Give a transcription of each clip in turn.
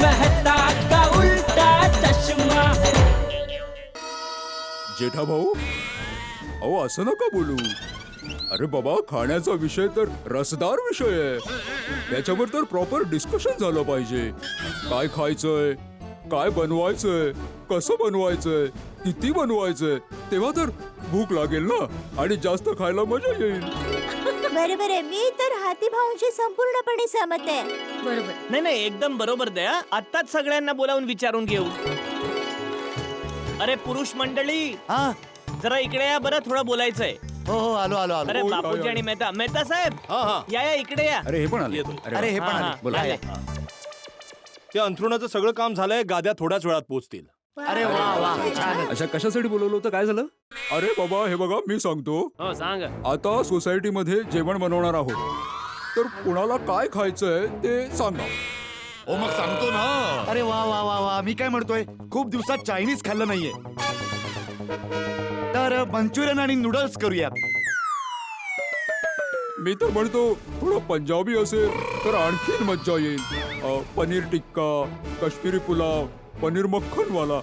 मेहता का उल्टा चष्मा. जेठा भाऊ, अहो असं नका बोलू. अरे बाबा, खाण्याचा विषय तर रसदार विषय आहे. त्याच्यावर तर प्रॉपर डिस्कशन झालं पाहिजे. काय खायचंय, काय बनवायचंय, कसं बनवायचंय, किती बनवायचंय, तेव्हा तर भूक लागेल ना आणि जास्त खायला मजा येईल. बरोबर आहे. मी तर हाती भाऊंशी संपूर्णपणे सहमत आहे. बरोबर. नाही नाही, एकदम बरोबर दया. आत्ताच सगळ्यांना बोलावून विचारून घेऊ. अरे पुरुष मंडळी, हा जरा इकडे या बरं, थोडं बोलायचंय. हो हो आलो आलो आलो. अरे हो, बापूजी या. आणि मेहता, मेहता साहेब या या इकडे या. अरे हे पण आले. अरे हे पण हा, आले. हा. बोला. या, या. ते अंथरुणाचं सगळं काम झालंय. गाद्या थोड्याच वेळात पोहोचतील. अरे वा वा छान. अच्छा, कशासाठी बोलवलं होतं, काय झालं? अरे बाबा, हे बघा, मी सांगतो. हो सांग. आता सोसायटीमध्ये जेवण बनवणार आहोत, तर कुणाला काय खायचंय ते सांगा. हो मग सांगतो ना. अरे वा वा वा वा. मी काय म्हणतोय, खूप दिवसात चायनीज खाल्लं नाहीये, तर मंचुरियन आणि नूडल्स करूया. मी तर म्हणतो थोडं पंजाबी असेल तर आणखीन मज्जा येईल. पनीर टिक्का, काश्मीरी पुलाव, पनीर मक्खनवाला,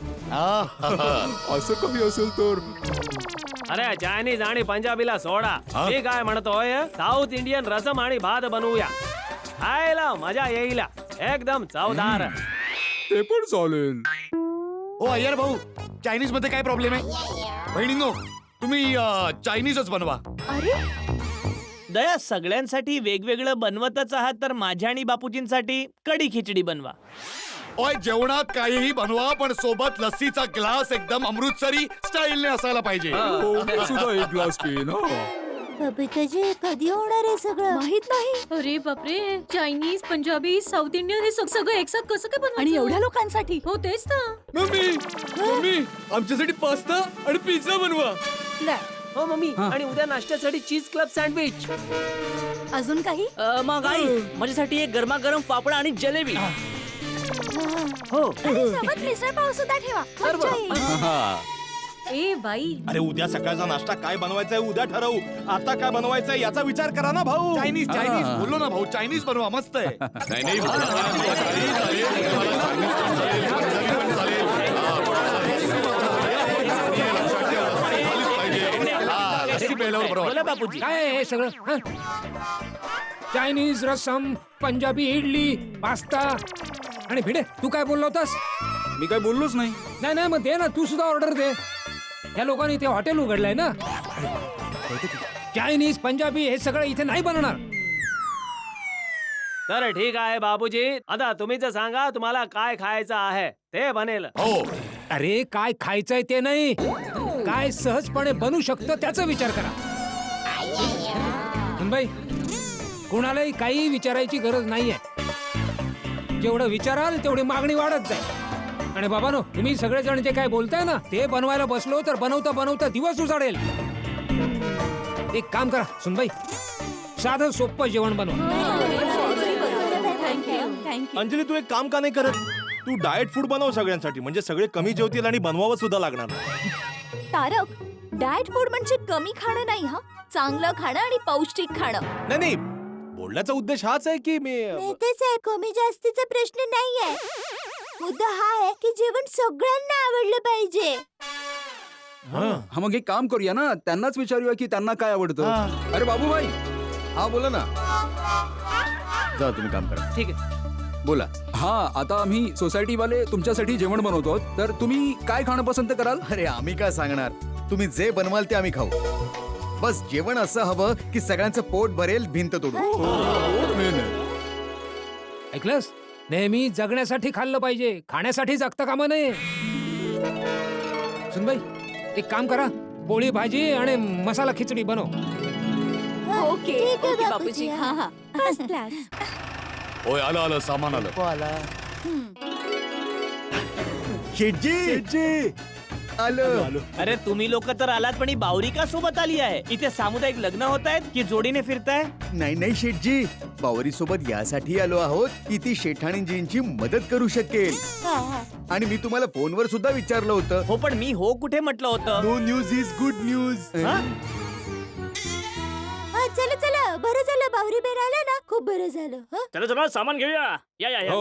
असं काही असेल तर. अरे चायनीज आणि पंजाबीला सोडा. मी काय म्हणतोय, साऊथ इंडियन रसम आणि भात बनवूया. खायला मजा येईल, एकदम चवदार. ते पण चालेल. हो अय्यर भाऊ, चायनीज मध्ये काय प्रॉब्लेम आहे? बहिणींनो, तुम्ही चायनीजच बनवा. अरे दया, सगळ्यांसाठी वेगवेगळं बनवतच आहात, तर माझ्या आणि बापूजींसाठी कढी खिचडी बनवा. ओय, जेवणात काहीही बनवा, पण सोबत लस्सीचा ग्लास एकदम अमृतसरी स्टाईलने असायला पाहिजे. हो, मी सुद्धा एक ग्लास पिईन. बबिताजी, कधी होणार आहे सगळं माहित नाही. अरे बापरे, चायनीज, पंजाबी, साऊथ इंडियन हे सगळं एकसाथ कसं काय बनवायचं? आणि एवढ्या लोकांसाठी? हो तेच तर. मम्मी आमच्यासाठी पास्ता आणि पिझ्झा बनवा. हो मम्मी, आणि उद्या नाश्त्यासाठी चीज क्लब सँडविच. अजून काही? मग आई, माझ्यासाठी एक गरमागरम फाफडा आणि जलेबी. हो. आणि सोबत मिसळ पाव सुद्धा ठेवा. मज्जा येईल. ए बाई, अरे उद्या सकाळचा नाश्ता काय बनवायचा आहे उद्या ठरवू. आता काय बनवायचं आहे याचा विचार करा ना भाऊ. चायनीज चायनीज बोललो ना भाऊ, चायनीज बनवा, मस्त आहे. बोला बापूजी. काय हे सगळं? हं? चायनीज, रसम, पंजाबी इडली, पास्ता आणि भिडे. तू काय बोललो होतास? मी काय बोललोच नाही. नाही नाही, मग दे ना, तू सुद्धा ऑर्डर दे. या लोकांनी इथे हॉटेल उघडलंय ना. चायनीज, पंजाबी हे सगळं इथे नाही बनणार. तर ठीक आहे बाबूजी, आता तुम्हीच सांगा तुम्हाला काय खायचं आहे, ते बनेल. हो अरे काय खायचंय ते नाही, काय सहजपणे बनू शकतं त्याचा विचार करा. सुनबाई, कुणालाही काही विचारायची गरज नाहीये. जेवढं विचाराल तेवढी मागणी वाढत जाईल. आणि बाबानो, तुम्ही सगळेजण जे काय बोलताय ना, ते बनवायला बसलो तर बनवता बनवता दिवस उजाडेल. एक काम करा सुनबाई, साधं सोपं जेवण बनवा. थँक्यू. अंजली, तू एक काम का नाही करत? तू डाएट फूड बनव सगळ्यांसाठी, म्हणजे सगळे कमी जेवतील आणि बनवावं सुद्धा लागणार नाही. तारक, डाएट फूड म्हणजे कमी खाणं नाही, हा चांगलं खाणं आणि पौष्टिक खाणं. नाही नाही, बोलण्याचा उद्देश हाच आहे की मी तेच आहे, कमी जास्तीचा प्रश्न नाहीये. मुद्दा हा आहे की जेवण सगळ्यांना आवडलं पाहिजे. हा, मग एक काम करूया ना, त्यांनाच विचारूया की त्यांना काय आवडतं. अरे बाबूभाई, हा बोला ना. जा तुम्ही काम करा. ठीक आहे. बोला. हा, आता आम्ही सोसायटीवाले तुमच्यासाठी जेवण बनवतो, तर तुम्ही काय खाणं पसंत कराल? अरे आम्ही काय सांगणार, तुम्ही जे बनवाल ते आम्ही खाऊ. बस जेवण असं हवं की सगळ्यांचं पोट भरेल, भिंत तोडून. ऐकलंस? नेहमी जगण्यासाठी खाल्लं पाहिजे, खाण्यासाठी जगता कामा नये. सुनबाई, एक काम करा, पोळी भाजी आणि मसाला खिचडी बनव. Okay okay Bapuji. हा हा, फर्स्ट क्लास. ओय, आलं आलं, सामान आलं. शेटजी आलं. अरे तुम्ही लोक तर आलात, पण ही बावरी का सोबत आली आहे? इथे सामुदायिक लग्न होत आहेत की जोडीने फिरताय? नाही नाही शेटजी, बावरी सोबत यासाठी आलो आहोत की ती शेठाणीजींची मदत करू शकेल. आणि मी तुम्हाला फोनवर सुद्धा विचारलं होतं. हो, पण मी हो कुठे म्हटलं होतं? No news is good news. हा? चला चला, बरं झालं आपला बावरी बेर आला ना, खूप बरं झालं. हं? चला चला सामान घेऊया. या या या.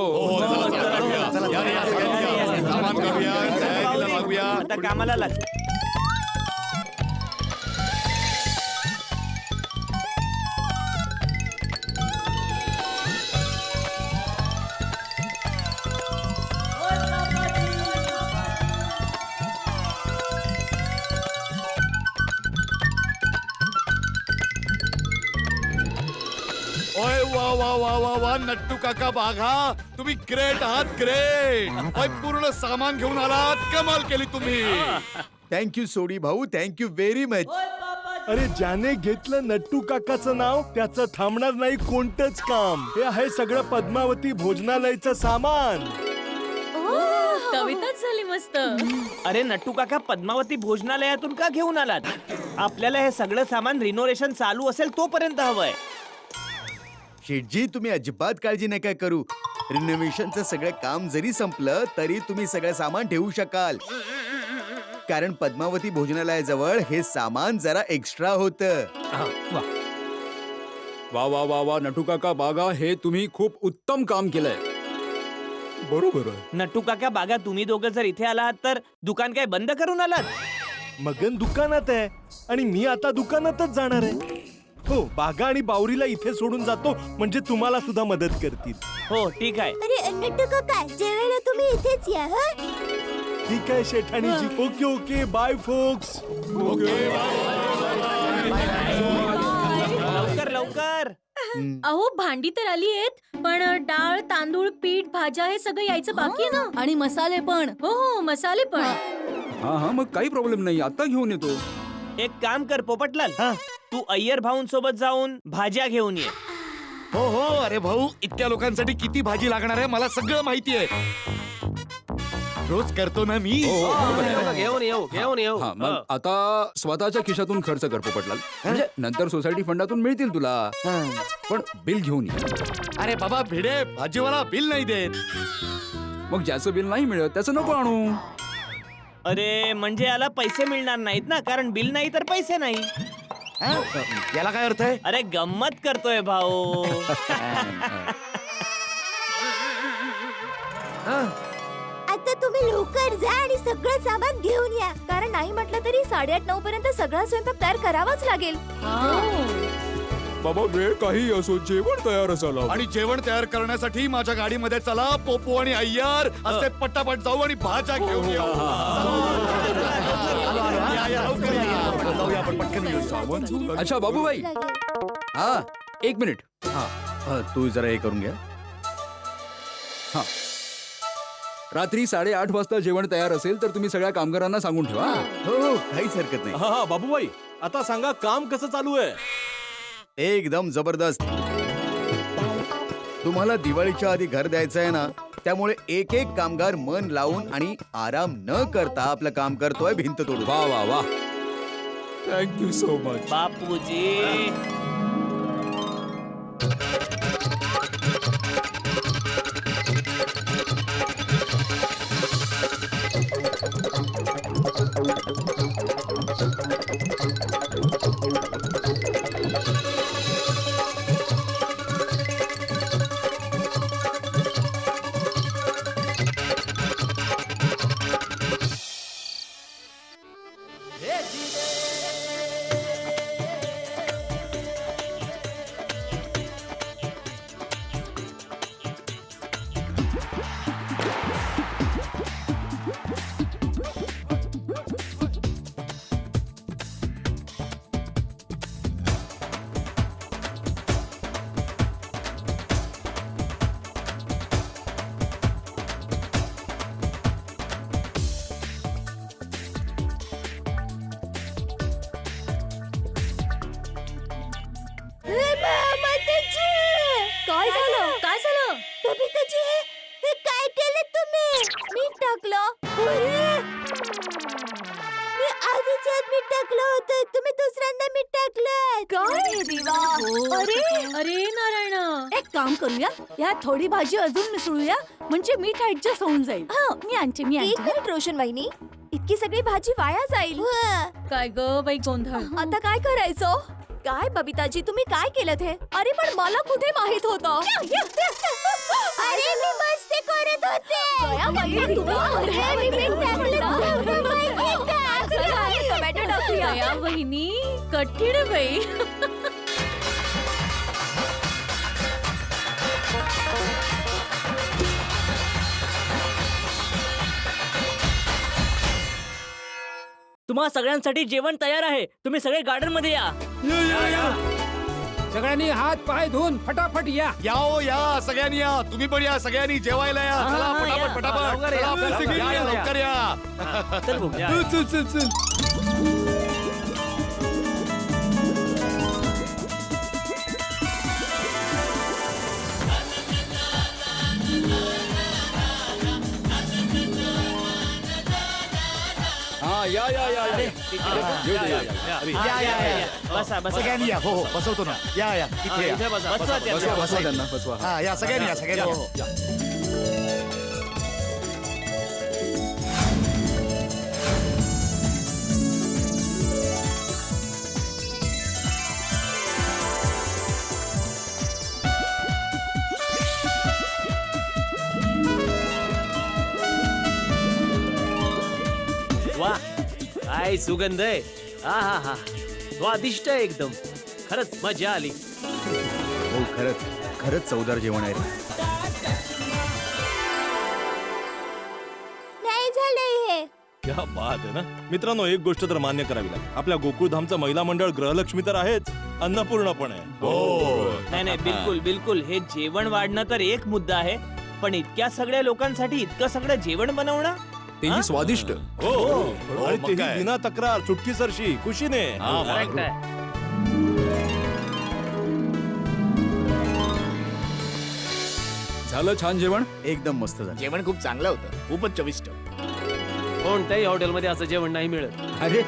आता कामाला लाग. ओय वा वा वा वा वा नट्टू काका बाघा, तुम्ही ग्रेट आहात, ग्रेट. ओय पूर्ण सामान घेऊन आलात, कमाल केली तुम्ही. थँक्यू सोडी भाऊ, थँक्यू व्हेरी मच. अरे ज्याने घेतलं नट्टू काकाचं नाव त्याचं थांबणार नाही कोणतंच काम. हे आहे सगळं पद्मावती भोजनालयचं सामान. कविताच झाली मस्त. अरे नट्टू काका, पद्मावती भोजनालयातून का घेऊन आलात? आपल्याला हे सगळं सामान रिनोव्हेशन चालू असेल तोपर्यंत हवंय. शेठजी, तुम्ही अजिबात काळजी नका करू. रिनोव्हेशनचं सगळं काम जरी संपलं तरी तुम्ही सगळं सामान ठेवू शकाल, कारण पद्मावती भोजनालयाजवळ हे सामान जरा एक्स्ट्रा होतं. वा वा वा वा नटू काका बागा, हे तुम्ही खूप उत्तम काम केलंय. बरोबर आहे. नट्टू काका बागा, तुम्ही दोघं जर इथे आलात तर दुकान काय बंद करून आलात? मगन दुकानात आहे आणि मी आता दुकानातच जाणार आहे. हो, बागा आणि बावरीला इथे सोडून जातो म्हणजे तुम्हाला सुद्धा मदत करतील. हो ठीक आहे. अरे नट्टू काका, जेवायला तुम्ही इथेच या. हं? ठीक आहे शेठाणीजी. ओके ओके, बाय फोक्स. लवकर लवकर. अहो भांडी तर आली आहेत, पण डाळ, तांदूळ, पीठ, भाज्या हे सगळं यायचं बाकी आहे ना. आणि मसाले पण. हो हो, मसाले पण. हा हा, मग काही प्रॉब्लेम नाही, आता घेऊन येतो. एक काम कर पोपटलाल, तू अय्यर भाऊंसोबत जाऊन भाज्या घेऊन ये. हो हो, अरे भाऊ, इतक्या लोकांसाठी किती भाजी लागणार आहे मला सगळं माहिती आहे. रोज करतो ना मी. घेऊन येऊ घेऊन येऊ. हा, मग आता स्वतःच्या खिशातून खर्च कर पोपटलाल, म्हणजे नंतर सोसायटी फंडातून मिळतील तुला. पण बिल घेऊन ये. अरे बाबा भिडे, भाजीवाला बिल नाही देत. मग ज्याचं बिल नाही मिळत त्याचं नको आणू. अरे म्हणजे याला पैसे मिळणार नाहीत ना, कारण बिल नाही तर पैसे नाही. याला काय अर्थ आहे? अरे गंमत करतोय भाऊ. आता तुम्ही लवकर जा आणि सगळं सामान घेऊन या, कारण नाही म्हटलं तरी 8:30-9 पर्यंत सगळा स्वयंपाक तयार करावाच लागेल. बाबा वेळ काही असो, जेवण तयार असायला. आणि जेवण तयार करण्यासाठी माझ्या गाडीमध्ये चला. पोपू आणि अय्यर असे पटापट जाऊ आणि भाज्या घेऊन येऊ. अच्छा बाबूबाई, हा, 1 मिनिट. तू जरा हे करून घ्या. हा, रात्री 8:30 वाजता जेवण तयार असेल तर तुम्ही सगळ्या कामगारांना सांगून ठेवा. हो हो, काहीच हरकत नाही. हा हा बाबूबाई, आता सांगा काम कसं चालू आहे? एकदम जबरदस्त. तुम्हाला दिवाळीच्या आधी घर द्यायचं आहे ना, त्यामुळे एक एक कामगार मन लावून आणि आराम न करता आपलं काम करतोय भिंत तोडून. वा वा वा, थँक्यू सो मच. बापूजी. काय झालं? काय झालं? बबिताजी, हे काय केलं तुम्ही? मीठ टाकलं. अरे! मी आधीच यात मीठ टाकलं होतं, तुम्ही दुसऱ्यांदा मीठ टाकलं. काय देवा? अरे नारायण, एक काम करूया, यात थोडी भाजी अजून मिसळूया, म्हणजे मीठ ऍडजस्ट होऊन जाईल. मी आणते. एक मिनिट रोशन वहिनी, इतकी सगळी भाजी वाया जाईल. काय ग बाई गोंधळ. आता काय करायचं? काय बबिताजी तुम्ही काय केलं हे? अरे पण मला कुठे माहित होतं? अरे मी मस्ती करत होते. गया बाई, तुला अरे मी मीठ टाकलं. टोमॅटो टाकूया. दया वहिनी कठीण आहे बाई. तुम्हा सगळ्यांसाठी जेवण तयार आहे. तुम्ही सगळे गार्डन मध्ये या. सगळ्यांनी हात पाय धुवून फटाफट या. या हो या सगळ्यांनी या. तुम्ही पण या सगळ्यांनी जेवायला या. हा, चला हा, पटापट या. पटापट. लवकर या, चला, आपल्या लवकर सगळी या, या, या. लवकर या. चल भाऊ. या. चल चल चल. हा या या या या. येऊ दे, या, या. बसा बसा. सगळ्यांनी या. हो हो बसवतो ना. या या इथे या. इथे बसा. बसवा त्यांना. बसवा बसवा त्यांना बसवा. हा या सगळ्यांनी या सगळ्यांनी हो, या. वा काय सुगंध आहे. हा हा हा स्वादिष्ट आहे एकदम. खरंच मजा आली. हो खरंच खरंच चवदार जेवण आहे रे. नाही झालंय हे. क्या बात आहे ना. मित्रांनो एक गोष्ट तर मान्य करावी लागेल. आपल्या गोकुळधामचं महिला मंडळ गृहलक्ष्मी तर आहेच, अन्नपूर्णा पण आहे. नाही नाही बिलकुल बिलकुल. हे जेवण वाढणं तर एक मुद्दा आहे, पण इतक्या सगळ्या लोकांसाठी इतकं सगळं जेवण बनवणं तेही स्वादिष्ट. हो आणि तेही बिना तक्रार, चुटकीसरशी, खुशीने. करेक्ट आहे. झालं छान जेवण. एकदम मस्त झालं. जेवण खूप चांगलं होतं. खूपच चविष्ट. कोणत्याही हॉटेलमध्ये असं जेवण नाही मिळत. अरे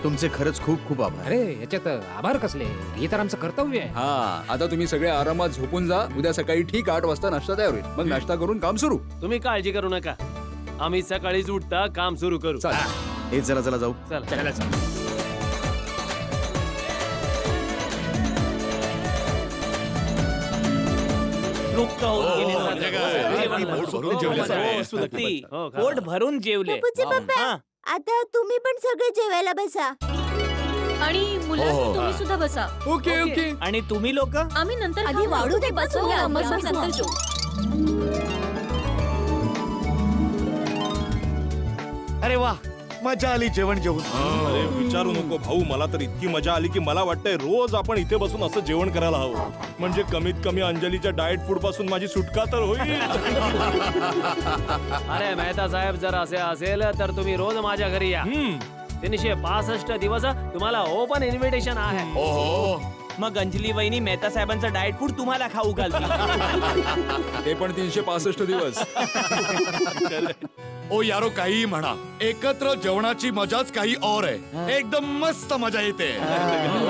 तुमचे खरंच खूप खूप आभार. अरे याच्यात आभार कसले, हे तर आमचं कर्तव्य आहे. हा आता तुम्ही सगळे आरामात झोपून जा. उद्या सकाळी ठीक 8 वाजता नाश्ता तयार होईल. मग नाश्ता करून काम सुरू. तुम्ही काळजी करू नका. आम्ही सकाळीच उठता काम सुरू करू. चालेल. हे चला चला जाऊ. चला. तृप्त होऊन गेले सगळे. जेवण पोट भरून हो, जेवले हो, सगळे. स्तुती. हो, खा. पोट भरून जेवले. बापूजी पप्पा हा. आता तुम्ही पण सगळे जेवायला बसा. आणि मुलं तुम्ही सुद्धा बसा. Okay okay. आणि तुम्ही लोक आम्ही नंतर आधी खाऊ. वाढू दे, बसूया, हो, मग आम्ही बसू. नंतर जेवू. अरे वा मजा आली जेवण जेवून. अरे विचारू नको भाऊ. मला तर इतकी मजा आली की मला वाटतंय रोज आपण इथे बसून असं जेवण करायला हवं. म्हणजे कमीत कमी अंजलीच्या डाएट फूड पासून माझी सुटका तर होईल. अरे मेहता साहेब जर असे असेल तर तुम्ही रोज माझ्या घरी या. 365 दिवस तुम्हाला ओपन इन्व्हिटेशन आहे. मग अंजली वहिनी मेहता साहेबांचं डाएट फूड तुम्हाला खाऊ घालतील. ते पण 365 दिवस. ओ यारो काही म्हणा, एकत्र जेवणाची मजाच काही और आहे. एकदम मस्त मजा येते.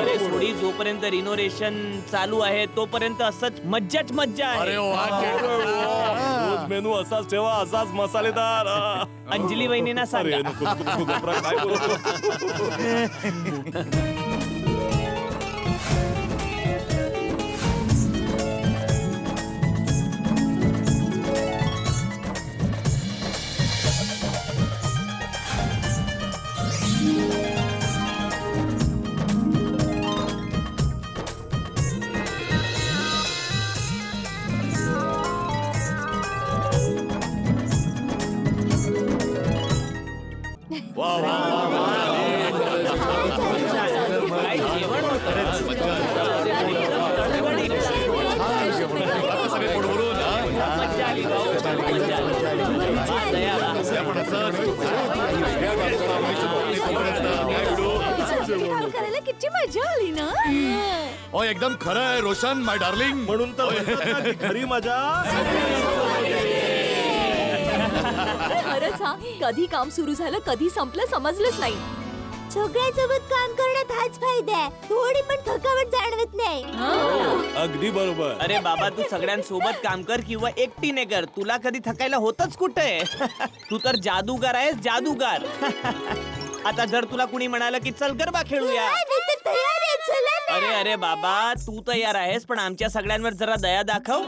अरे सोडी जोपर्यंत रिनोव्हेशन चालू आहे तोपर्यंत असंच मज्जाच मज्जा आहे. रोज मेनू असाच ठेवा, असाच मसालेदार. अंजली वहिनींना सांगा. अरे नको, नको, नको, गप्रा, काय बोलतो? काय जेवण होतं. मज्जा आली भाऊ. मज्जा आली. हा, दया. करायला किती मजा आली ना. ओ एकदम खरं आहे रोशन माय डार्लिंग. म्हणून तर म्हणतात ना की खरी मजा. खरंच हा, कधी काम सुरू झालं कधी संपलं समजलंच नाही. सगळ्यासोबत काम करण्यात हाच फायदा आहे. थोडी पण थकावट जाणवत नाही. अगदी बरोबर. अरे बाबा तू सगळ्यांसोबत काम कर किंवा एकटीने कर. तुला कधी थकायला होतच कुठे. तू तर जादूगार आहेस जादूगार. आता जर तुला कुणी म्हणालं की चल गरबा खेळूया मी तर तयार आहे. चला ना. अरे अरे बाबा, तू तयार आहेस, पण आमच्या सगळ्यांवर जरा दया दाखव.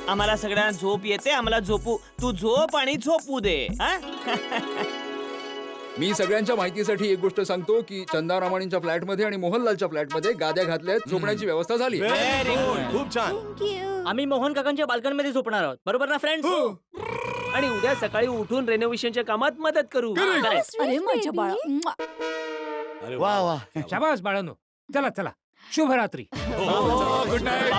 आम्हाला सगळ्यांना झोप येते, आम्हाला झोपू. तू झोप आणि झोपू दे. हा? मी सगळ्यांच्या माहितीसाठी एक गोष्ट सांगतो की चंदा रामाणींच्या फ्लॅटमध्ये आणि मोहनलालच्या फ्लॅटमध्ये गाद्या घातल्यात, झोपण्याची व्यवस्था झाली. Very good. खूप छान. थँक्यू. आम्ही मोहन काकांच्या बाल्कनमध्ये झोपणार आहोत, बरोबर ना फ्रेंड्स? आणि उद्या सकाळी उठून रेनोव्हेशनच्या कामात मदत करू. अरे माझ्या बाळा म्वा. अरे वा वा. शाबास बाळांनो, चला चला, शुभरात्री. गुड नाईट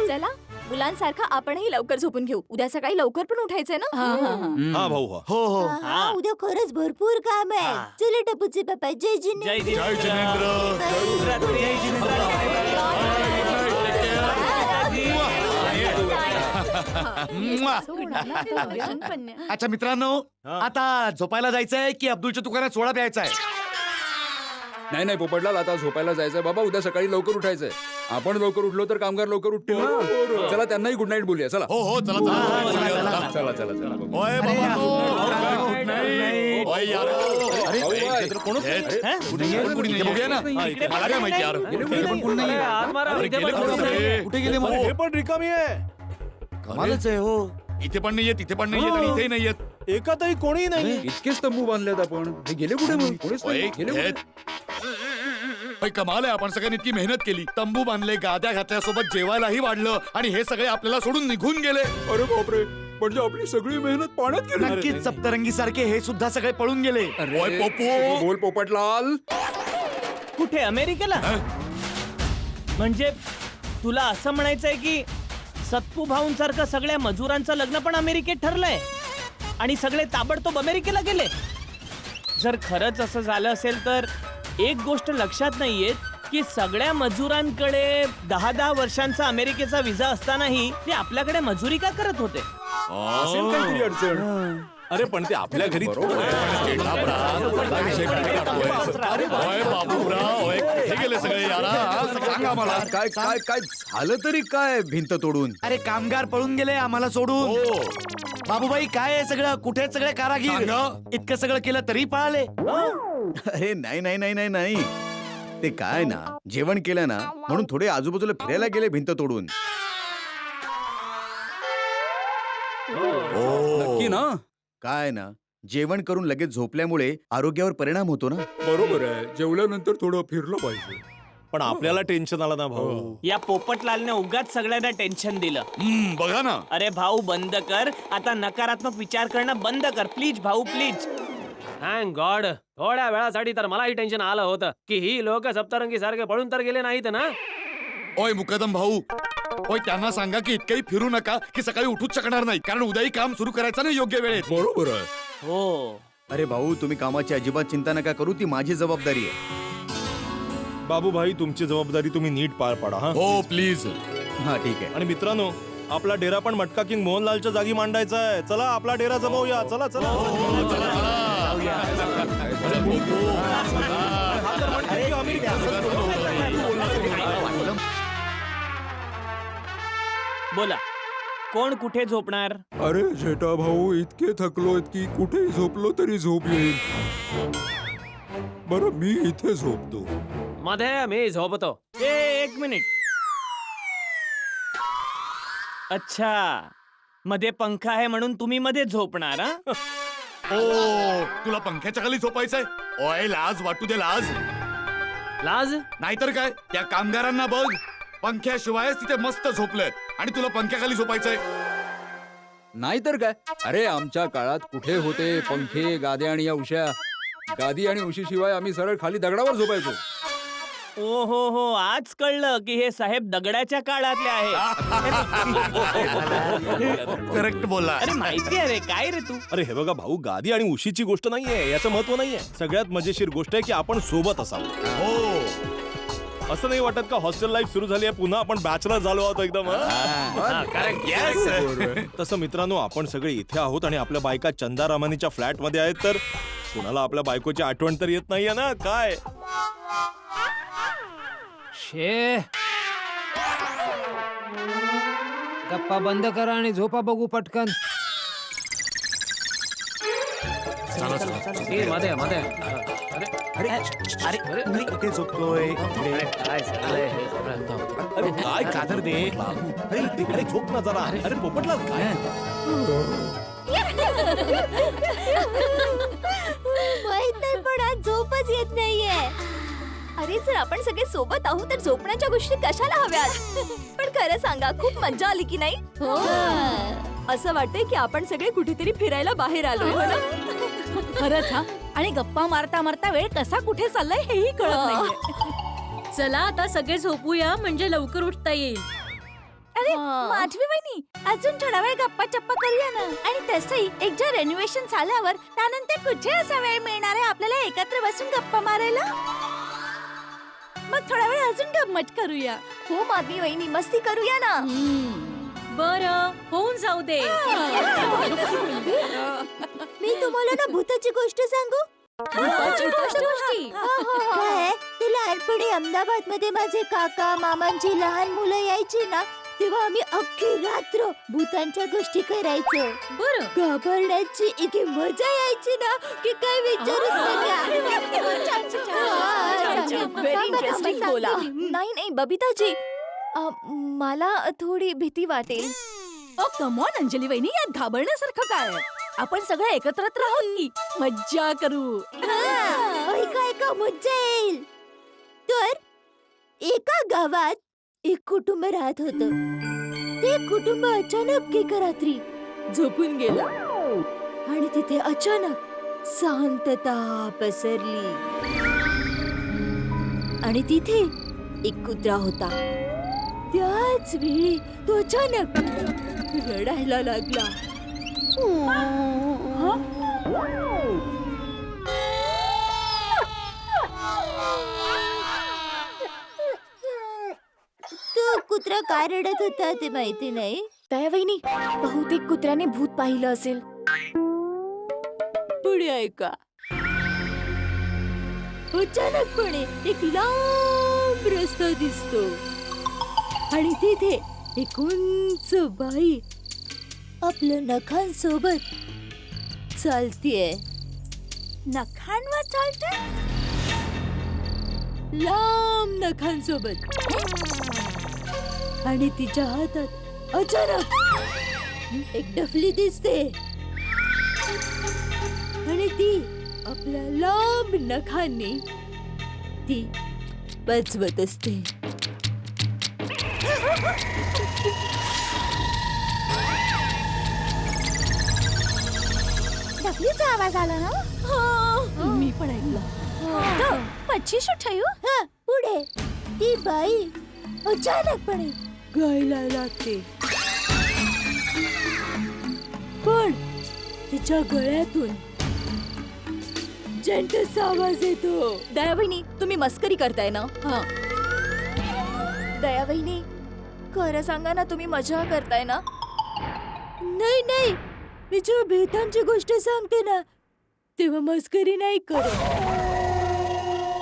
चला, मुलांसारखं आपणही लवकर झोपून घेऊ. उद्या सकाळी लवकर पण उठायचंय ना. हा, हा, हा. हा भाऊ हा. हो हो. हा, उद्या खरंच भरपूर काम आहे. चला टपूचे पप्पा, जय जय जिनेंद्र. अच्छा मित्रांनो, आता झोपायला जायचंय की अब्दुलच्या दुकानात सोडा प्यायचा आहे? नाही नाही पोपटलाल, आता झोपायला जायचंय बाबा. उद्या सकाळी लवकर उठायचंय. आपण लवकर उठलो तर कामगार लवकर उठतील. चला त्यांनाही गुड नाईट बोलूया. चला हो हो, चला चला. चला चला चला बाबा. ओय बाबा, ओय यार. अरे भाऊ, बाय. कुणी नाही. बघूया ना. मला काय माहिती यार. इथे पण कोणी नाहीये. हात मारा, अरे, इथे गेले पण कुठे कोणी सगळे? नाहीये. कुठे गेले मग? हे पण रिकामी आहे. कमालच आहे हो. इथे पण नाहीये, तिथे पण नाहीये आणि इथेही नाहीयेत. एकातही कोणी नाही. इतकेच तंबू बांधलेत आपण. हे गेले कुठे मग? कोणीच नाही. ओय, गेले कुठे? ओय, कमाल आहे. आपण सगळ्यांनी इतकी मेहनत केली, तंबू बांधले, गाद्या घातल्यासोबत जेवायलाही वाढलं आणि हे सगळे आपल्याला सोडून निघून गेले. अरे बापरे, म्हणजे आपली सगळी मेहनत पाण्यात गेली. नक्कीच सप्तरंगी सारखे हे सुद्धा सगळे पळून गेले. अरे, ओय पोपू. बोल पोपटलाल. कुठे? अमेरिकेला? म्हणजे तुला असं म्हणायचंय की सत्पू भाऊंसारखं सगळ्या मजुरांचं लग्न पण अमेरिकेत ठरलंय आणि सगळे ताबडतोब अमेरिकेला गेले? जर खरंच असं झालं असेल तर एक गोष्ट लक्षात नाहीये की सगळ्या मजुरांकडे 10-10 वर्षांचा अमेरिकेचा विजा असतानाही ते आपल्याकडे मजुरी का करत होते? असेल काहीतरी अडचण. अरे पण ते आपल्या घरी अरे बाबूराव, ओय, कुठे गेले सगळे यार? सांगा मला. काय काय काय झालं तरी काय भिंत तोडून? अरे कामगार पळून गेले आम्हाला सोडून. बाबूबाई, काय आहे सगळं? कुठे आहेत सगळे कारागीर? इतकं सगळं केलं तरी पळाले? अरे नाही नाही नाही नाही नाही, ते काय ना, जेवण केलं ना म्हणून थोडे आजूबाजूला फिरायला गेले भिंत तोडून. नक्की ना? काय ना, जेवण करून लगेच झोपल्यामुळे आरोग्यावर परिणाम होतो ना. बरोबर आहे, जेवल्यानंतर थोडं फिरलं पाहिजे. पण आपल्याला टेन्शन आलं ना भाऊ. या पोपटलालने उगाच सगळ्यांना टेन्शन दिलं. बघा ना. अरे भाऊ, बंद कर आता. नकारात्मक विचार करणं बंद कर प्लीज भाऊ, प्लीज. थँक गॉड, थोड्या वेळासाठी तर मलाही टेन्शन आलं होतं की ही लोक सप्तरंगी सारखे पळून तर गेले नाहीत ना. ओय मुकदम भाऊ, ओय त्यांना सांगा की इतकंही फिरू नका की सकाळी उठूच शकणार नाही, कारण उद्याही काम सुरू करायचं नाही योग्य वेळेत. बरोबर आहे. हो. अरे भाऊ, तुम्ही कामाची अजिबात चिंता नका करू, ती माझी जबाबदारी आहे. बाबूभाई, तुमची जबाबदारी तुम्ही नीट पार पाडा. हा हो प्लीज. हा ठीक आहे. आणि मित्रांनो, आपला डेरा पण मटका किंग मोहनलालच्या जागी मांडायचा आहे. चला आपला डेरा जमवूया. चला चला. बोला, कोण कुठे झोपणार? अरे जेठा भाऊ, इतके थकलोय की कुठेही झोपलो तरी झोप येईल. बरं, मी इथे झोपतो. मध्ये मी झोपतो. एक मिनिट. अच्छा, मध्ये पंखा आहे म्हणून तुम्ही मध्ये झोपणार? हा? ओ, तुला पंख्याच्या खाली झोपायचंय? ओय लाज वाटू दे, लाज. लाज? नाहीतर काय, त्या कामगारांना बघ, पंख्याशिवाय तिथे मस्त झोपलेत आणि तुला पंख्याखाली झोपायचंय? नाहीतर काय. अरे आमच्या काळात कुठे होते पंखे, गाद्या आणि या उश्या? गादी आणि उशीशिवाय आम्ही सरळ खाली दगडावर झोपायचो. ओ हो, आज कळलं की हे साहेब दगडाच्या काळातले आहे. करेक्ट बोलला. अरे माहिती आहे रे, काय रे तू? अरे हे बघा भाऊ, गादी आणि उशीची गोष्ट नाहीये, याचं महत्व नाहीये. सगळ्यात मजेशीर गोष्ट आहे की आपण सोबत असावं. हो. असं नाही वाटत का हॉस्टेल लाईफ सुरू झाली आहे, पुन्हा आपण बॅचलर झालो आहोत एकदम? तसं मित्रांनो, आपण सगळे इथे आहोत आणि आपल्या बायका चंदा रामानीच्या फ्लॅट मध्ये आहेत, तर कुणाला आपल्या बायकोची आठवण तर येत नाहीये ना? काय शे गप्पा बंद करा आणि झोपा बघू पटकन. ए, मध्ये मध्ये अरे मी इथे झोपतोय काय चाललंय हे सगळं? अरे काय कादर दे अरे तिकडे झोप ना जरा. अरे पोपटलाल काय माहित नाही पण आज झोपच येत नाहीये. अरे जर आपण सगळे सोबत आहोत तर झोपण्याच्या गोष्टी कशाला हव्यात. पण खरं सांगा खूप मज्जा आली की नाही. असं वाटतंय की आपण सगळे कुठेतरी फिरायला बाहेर आलोय हो ना. खरंच हा. आणि गप्पा मारता मारता वेळ कसा कुठे चाललाय हेही कळत नाहीये. चला आता सगळे झोपूया म्हणजे लवकर उठता येईल. अरे माधवी वहिनी, अजून थोडा वेळ गप्पा चप्पा करूया ना. आणि तसंही एकदा रेनोव्हेशन झाल्यावर त्यानंतर कुठे असा वेळ मिळणार आहे आपल्याला एकत्र बसून गप्पा मारायला. मग थोडा वेळ अजून गंमत करूया. हो माधवी वहिनी मस्ती करूया ना. बरं होऊन जाऊ दे. मी तुम्हाला ना भूताची गोष्ट सांगू. काय ते लहानपणी अहमदाबाद मध्ये माझे काका मामांची लहान मुलं यायची ना तेव्हा आम्ही अख्खी रात्र भूतांच्या गोष्टी करायचो. बरं घाबरण्याची इतकी मजा यायची ना की काय विचारूच नका. व्हेरी इंटरेस्टिंग बोला. नाही नाही बबिताजी मला थोडी भीती वाटेल. कम ऑन अंजली वहिनी, यात घाबरण्यासारखं काय आहे? आपण सगळे एकत्रच राहून की मज्जा करू. ऐका ऐका मज्जा येईल. तर एका गावात एक कुटुंब राहत होत. ते कुटुंब अचानक एका रात्री झोपून गेलं आणि तिथे अचानक शांतता पसरली. आणि तिथे एक कुत्रा होता. त्याच वेळी तो अचानक रडायला लागला. तो कुत्रा का रडत होता ते माहिती नाही. दयावहिनी बहुतेक कुत्र्याने भूत पाहिलं असेल. पुढे ऐका. अचानकपणे एक लांब रस्ता दिसतो आणि तिथे एक उंच बाई आपल्या नखांसोबत चालतीये. नखांवर चालते? लांब नखांसोबत. आणि तिच्या हातात अचानक एक डफली दिसते आणि ती आपल्या लांब नखांनी ती बचवत असते. डफलीचा आवाज आला ना. मी पण ऐकलं. पच्चीस ठेवू. पुढे ती बाई अचानकपणे गायला लागते. पण तिच्या गळ्यातून जंटचा आवाज येतो. दयावहिनी तुम्ही मस्करी करताय ना. दयावहिनी खरं सांगा ना तुम्ही मजा करताय ना. नाही नाही मी जेव्हा भेतांची गोष्ट सांगते ना तेव्हा मस्करी नाही करत.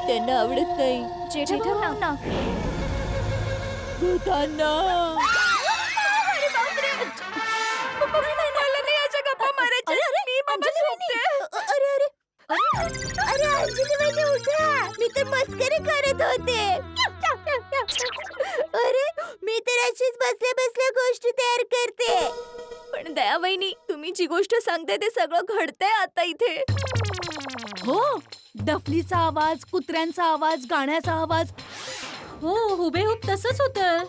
त्यांना आवडत नाही. जेठालाल भूतांना. अरे अंजली वहिनी उठा. मी तर मस्करी करत होते. अरे मी तर अशीच बसल्या बसल्या गोष्टी तयार करते. पण दयावहिनी तुम्ही जी गोष्ट सांगते ते सगळं घडतंय आता इथे. हो, डफलीचा आवाज, कुत्र्यांचा आवाज, गाण्याचा आवाज. हो हुबेहूब तसंच होतं.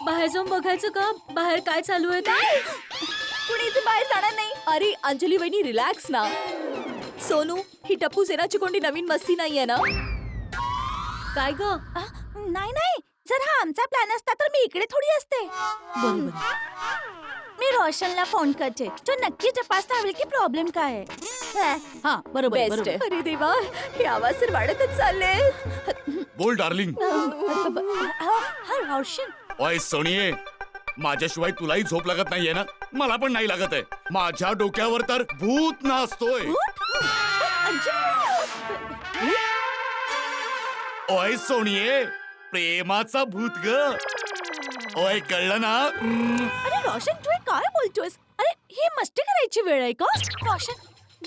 बाहेर जाऊन बघायचं का बाहेर काय चालू आहे ते. कुणी इथे बाहेर जाणार नाही. अरे अंजली वहिनी रिलॅक्स ना. सोनू ही टप्पू सेनाची कोणती नवीन मस्ती नाहीये ना. काय ग. नाही नाही, जर हा आमचा प्लॅन असता तर मी इकडे थोडी असते. बरोबर. मी रोशनला फोन करते. तो नक्की तपासता हवी की प्रॉब्लेम काय आहे. हा बरोबर बेस्ट. बरोबर. अरे देवा हे आवाज तर वाढतच चालले. बोल डार्लिंग. हा रोशन. ओय सोनिये, माझ्याशिवाय तुलाही झोप लागत नाहीये ना. मला पण नाही लागत आहे. माझ्या डोक्यावर तर भूत नाचतोय. ओय सोनिये, प्रेमाचा भूत ग. ओय कळलं ना अरे रोशन तू हे काय बोलतोयस? अरे ही मस्ती करायची वेळ आहे का? रोशन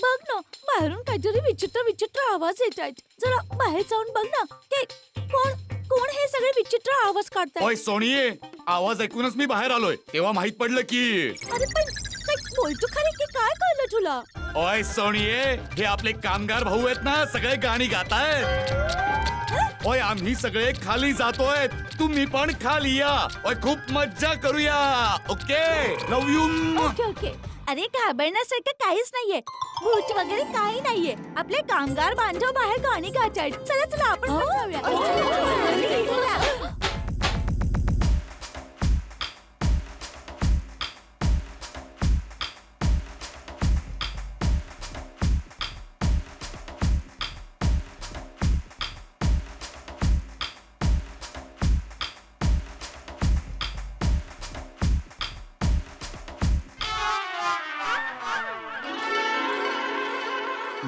बघ ना बाहेरून काहीतरी विचित्र विचित्र आवाज येत आहेत. जरा बाहेर जाऊन बघ ना ते कोण कोण हे सगळे विचित्र आवाज काढतायत. ओय सोनिये आवाज ऐकूनच मी बाहेर आलोय तेव्हा माहित पडलं की अरे पण काय बोलतो खरे की काय कळलं तुला? ओय सोनिये हे आपले कामगार भाऊ आहेत ना सगळे गाणी गातायत. ओय आम्ही सगळे खाली जातोय तुम्ही पण खाली या. ओय खूप मज्जा करूया. Okay love you. Okay okay अरे घाबरण्यासारखं काहीच नाहीये. भूत वगैरे काही नाहीये. आपले कामगार बांधव बाहेर गाणी गातायत. चला चला आपण पण जाऊया. चला.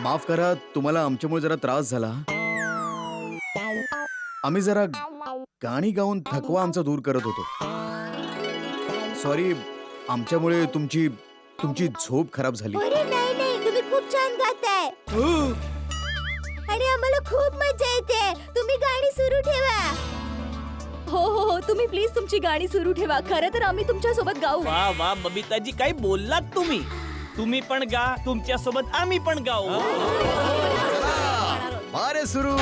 माफ करा तुम्हाला आमच्यामुळे जरा त्रास झाला. आम्ही जरा गाणी गाऊन थकवा आमचा दूर करत होतो. सॉरी आमच्यामुळे तुमची तुमची झोप खराब झाली. अरे नाही नाही तुम्ही खूप छान गाताय आणि आम्हाला खूप मजा येते. तुम्ही गाणी सुरू ठेवा. हो हो हो तुम्ही प्लीज तुमची गाणी सुरू ठेवा. खरं तर आम्ही तुमच्या सोबत गाऊ. वा वा बबिताजी काय बोललात तुम्ही. तुम्ही पण गा तुमच्या सोबत आम्ही पण गाऊ. मारे सुरू.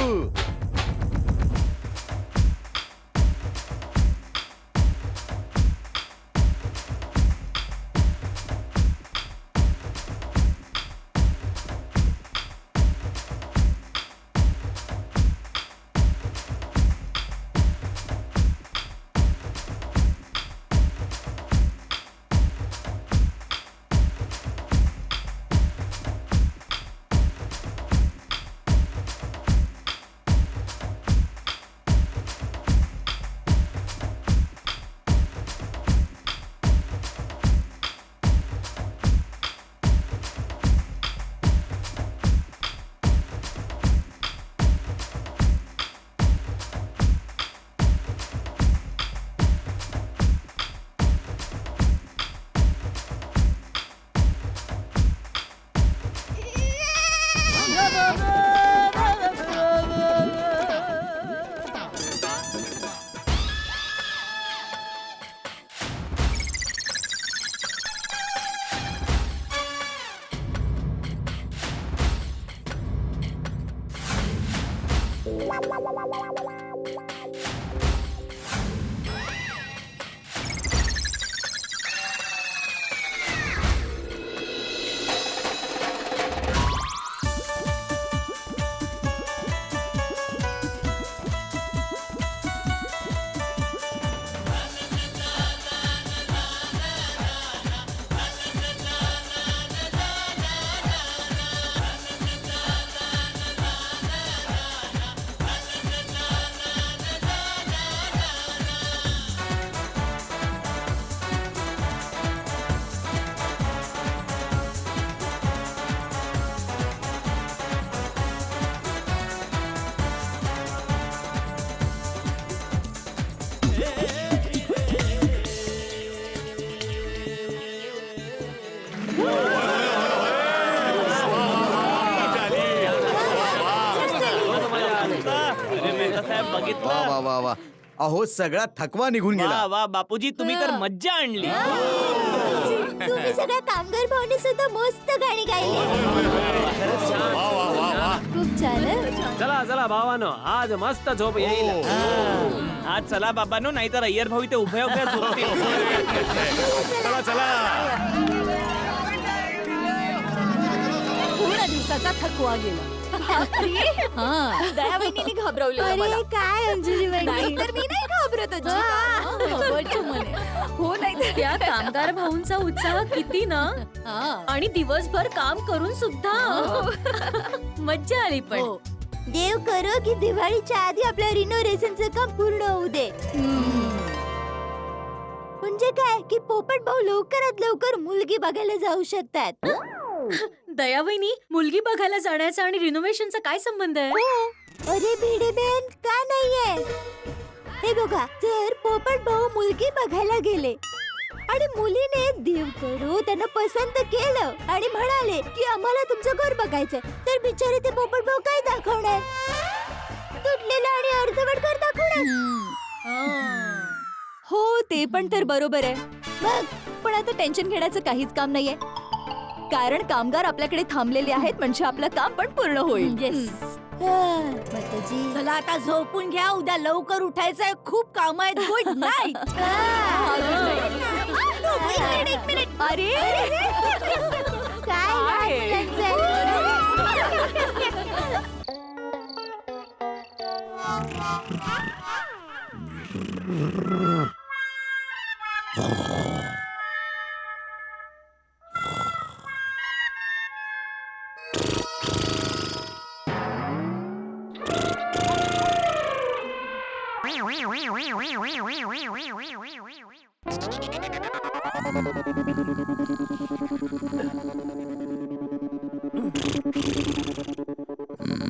वा वा वा वा अहो सगळा थकवा निघून गेला. वा वा बापूजी तुम्ही तर मज्जा आणली. तुम्ही सगळ्या कामगार भाऊनी सुद्धा मस्त गाणी गायली. खूप छान हं? चला चला भावानो आज मस्त झोप येईल. आज चला बाबांनो नाहीतर अय्यर भाऊ इथे उभ्या उभ्या झोपतील. चला चला. पूर्ण दिवसाचा थकवा गेला. दयावहिनीने घाबरवलं अरे काय अंजली वहिनी तर मी नाही घाबरत हो नाही त्या कामगार भाऊंचा उत्साह किती ना. आणि दिवसभर काम करून सुद्धा मज्जा आली. पण देव करो की दिवाळीच्या आधी आपल्या रिनोव्हेशनचं काम पूर्ण होऊ दे. म्हणजे काय की पोपट भाऊ लवकरात लवकर मुलगी बघायला जाऊ शकतात. दयावहिनी मुलगी बघायला जाण्याचा आणि रिनोव्हेशनचा काय संबंध आहे? अरे भिडे बहन का नाहीये? हे बघा, जर पोपट भाऊ मुलगी बघायला गेले आणि मुलीने देव करू त्यांना पसंत केलं आणि म्हणाले की आम्हाला तुमचं घर बघायचंय, तर बिचारे ते पोपट भाऊ काय दाखवणार? तुटलेलं आणि अर्धवट घर दाखवणार. हो ते पण तर बरोबर आहे. मग पण आता टेन्शन घेण्याचं काहीच काम नाहीये, कारण कामगार आपल्याकडे थांबलेले आहेत, म्हणजे आपलं काम पण पूर्ण होईल. येस. चला आता झोपून घ्या, उद्या लवकर उठायचंय, खूप काम आहेत. Good night. एक मिनिट. अरे काय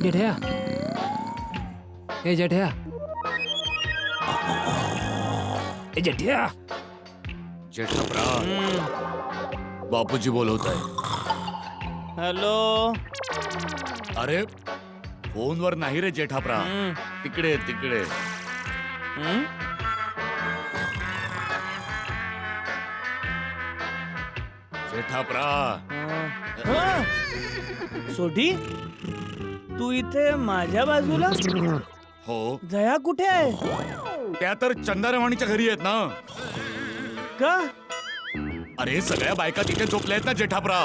जेठ्या, ए जेठ्या, ए जेठ्या, जेठाप्रा, बापूजी बोलवत आहे. हॅलो. अरे फोनवर नाही रे जेठाप्रा, तिकडे तिकडे. जेठाप्रा, सोडी, तू इथे माझ्या बाजूला? हो जया कुठे आहे? त्या तर चंदारमाणीच्या घरी आहेत ना. का? अरे सगळ्या बायका तिथे झोपल्या आहेत ना जेठाप्रा.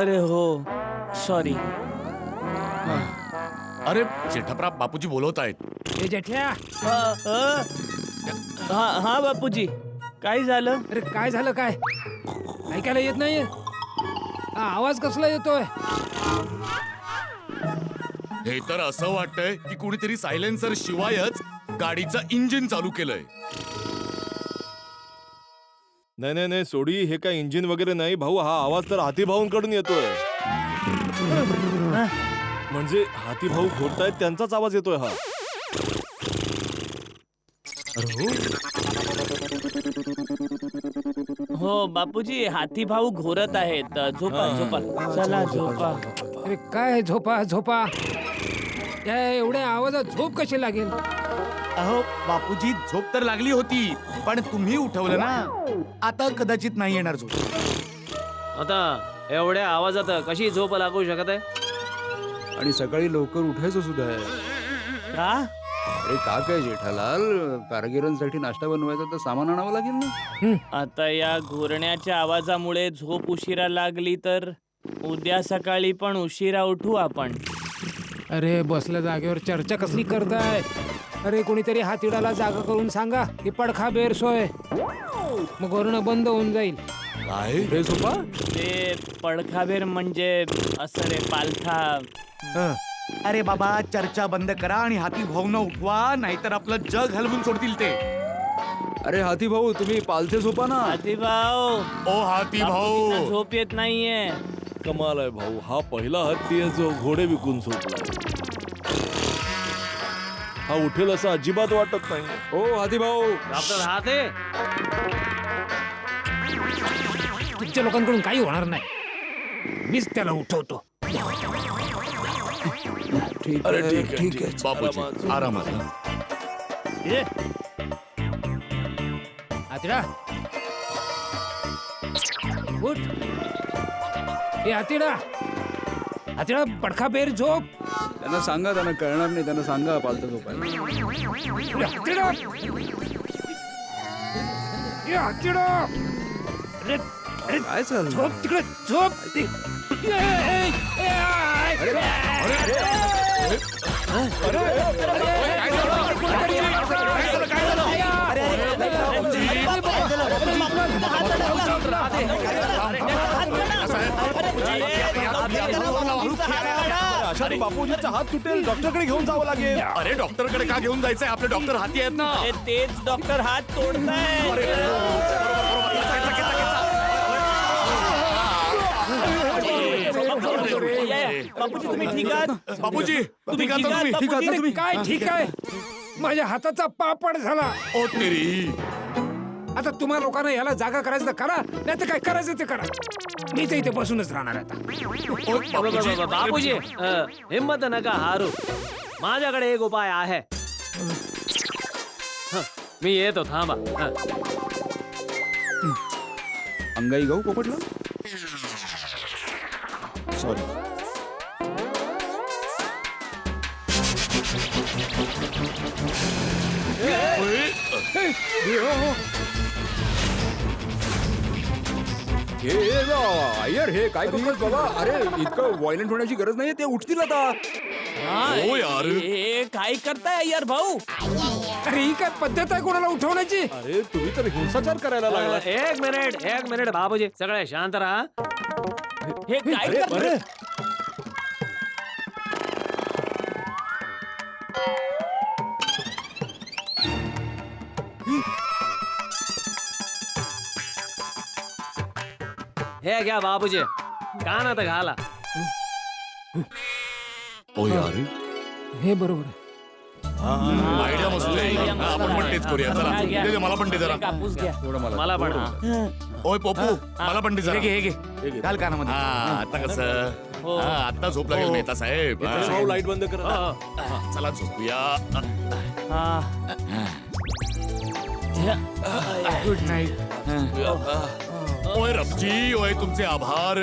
अरे हो, सॉरी. अरे जेठाप्रा, बापूजी बोलवत आहेत. ए जेठ्या, हा बापूजी, काय झालं? अरे काय झालं? काय ऐकायला येत नाहीये? हा आवाज कसला येतोय? हे तर असं वाटतंय की कुणीतरी सायलेन्सर शिवायच गाडीचं इंजिन चालू केलंय. नाही नाही नाही सोडी, हे काय इंजिन वगैरे नाही भाऊ, हा आवाज तर हाती भाऊंकडून येतोय. म्हणजे हाती भाऊ घोरतायत त्यांचाच आवाज येतोय हा. हो बापूजी, हाती भाऊ घोरत आहेत. झोपा झोपा, चला झोपा. अरे काय झोपा झोपा, त्या एवढ्या आवाजात झोप कशी लागेल? अहो बापूजी, झोप तर लागली होती, पण तुम्ही उठवलं ना. आता कदाचित नाही येणार झोप. आता एवढ्या आवाजात कशी झोप लागू शकत आहे? आणि सकाळी लवकर उठायचं सुद्धा आहे. का? अरे का काय जेठालाल, कारगिरांसाठी नाश्ता बनवायचा तर सामान आणावं लागेल ना. आता या घोरण्याच्या आवाजामुळे झोप उशिरा लागली तर उद्या सकाळी पण उशिरा उठू आपण. अरे बसल्या जागेवर चर्चा कसली करताय? अरे कोणीतरी हातिडाला जागा करून सांगा की पडखा बेरसोय, मग घोरणं बंद होऊन जाईल. काय रे झोपा. ते पडखाबेर म्हणजे असं रे, पालथा. अरे बाबा, चर्चा बंद करा आणि हाती भाऊंना उठवा, नाहीतर आपलं जग हलवून सोडतील ते. अरे हाती भाऊ, तुम्ही पालथे झोपा ना. हाती भाऊ, ओ हाती भाऊ, झोप येत नाहीये. कमाल आहे भाऊ, हा पहिला हत्ती आहे जो घोडे विकून झोपलाय. हा उठेल असं अजिबात वाटत नाही. हो हाती भाऊ. डॉक्टर हाते, तुमच्या लोकांकडून काही होणार नाही, मीच त्याला उठवतो. अरे ठीक आहे. बापूजी आरामात. ये. हातिडा उठ. ए हातिडा, हातिडा पडखा बेर झोप. त्यांना सांगा, त्यांना कळणार नाही, त्यांना सांगा पालथा झोपायला. हातिडा, ए हातिडा, अरे अरे काय चाललं? झोप तिकडे, झोप. अशा बापूजीचा हात तुटेल, डॉक्टरकडे घेऊन जावं लागेल. अरे डॉक्टरकडे का घेऊन जायचंय? आपले डॉक्टर हाती आहेत ना. अरे तेच डॉक्टर हात तोडताय. बापूजी तुम्ही ठीक आहात? बापूजी तुम्ही ठीक आहात ठीक आहात, तुम्ही? ठीक आहात ना बापूजी? तुम्ही? काय ठीक आहे माझ्या हाताचा पापड झाला. ओ तेरी आता तुम्हा लोकांना याला जागा करायचं तर करा, नाही तर काय करायचं ते करा. मी तर इथे बसूनच राहणार आता. बापूजी हिम्मत नका हारू. माझ्याकडे एक उपाय आहे. मी येतो थांबा. अंगाई गाऊ पोपटला. सॉरी. अय्यर हे काय करतोस बाबा. अरे इतकं व्हायलेंट होण्याची गरज नाहीये. ते उठतील आता. हो यार. काय करताय यार भाऊ? अरे ही काय पद्धत आहे कोणाला उठवण्याची. अरे तुम्ही तर हिंसाचार करायला लागला. एक मिनिट बाबूजी सगळे शांत राहा. हे काय करताय? हे घ्या बाबूजी कानात घाला. ओ यार हे बरोबर आहे. आयडिया मस्त आहे. आपण पण तेच करूया. चला दे मला पण दे जरा. कापूस घ्या. मला पण ओय पोपू मला पण दे जरा. घाल कानामध्ये. आता कसं आता झोप लागेल मेहता साहेब. भाऊ लाईट बंद करा. चला झोपूया. Good night. ओय रबजी ओय तुमचे आभार.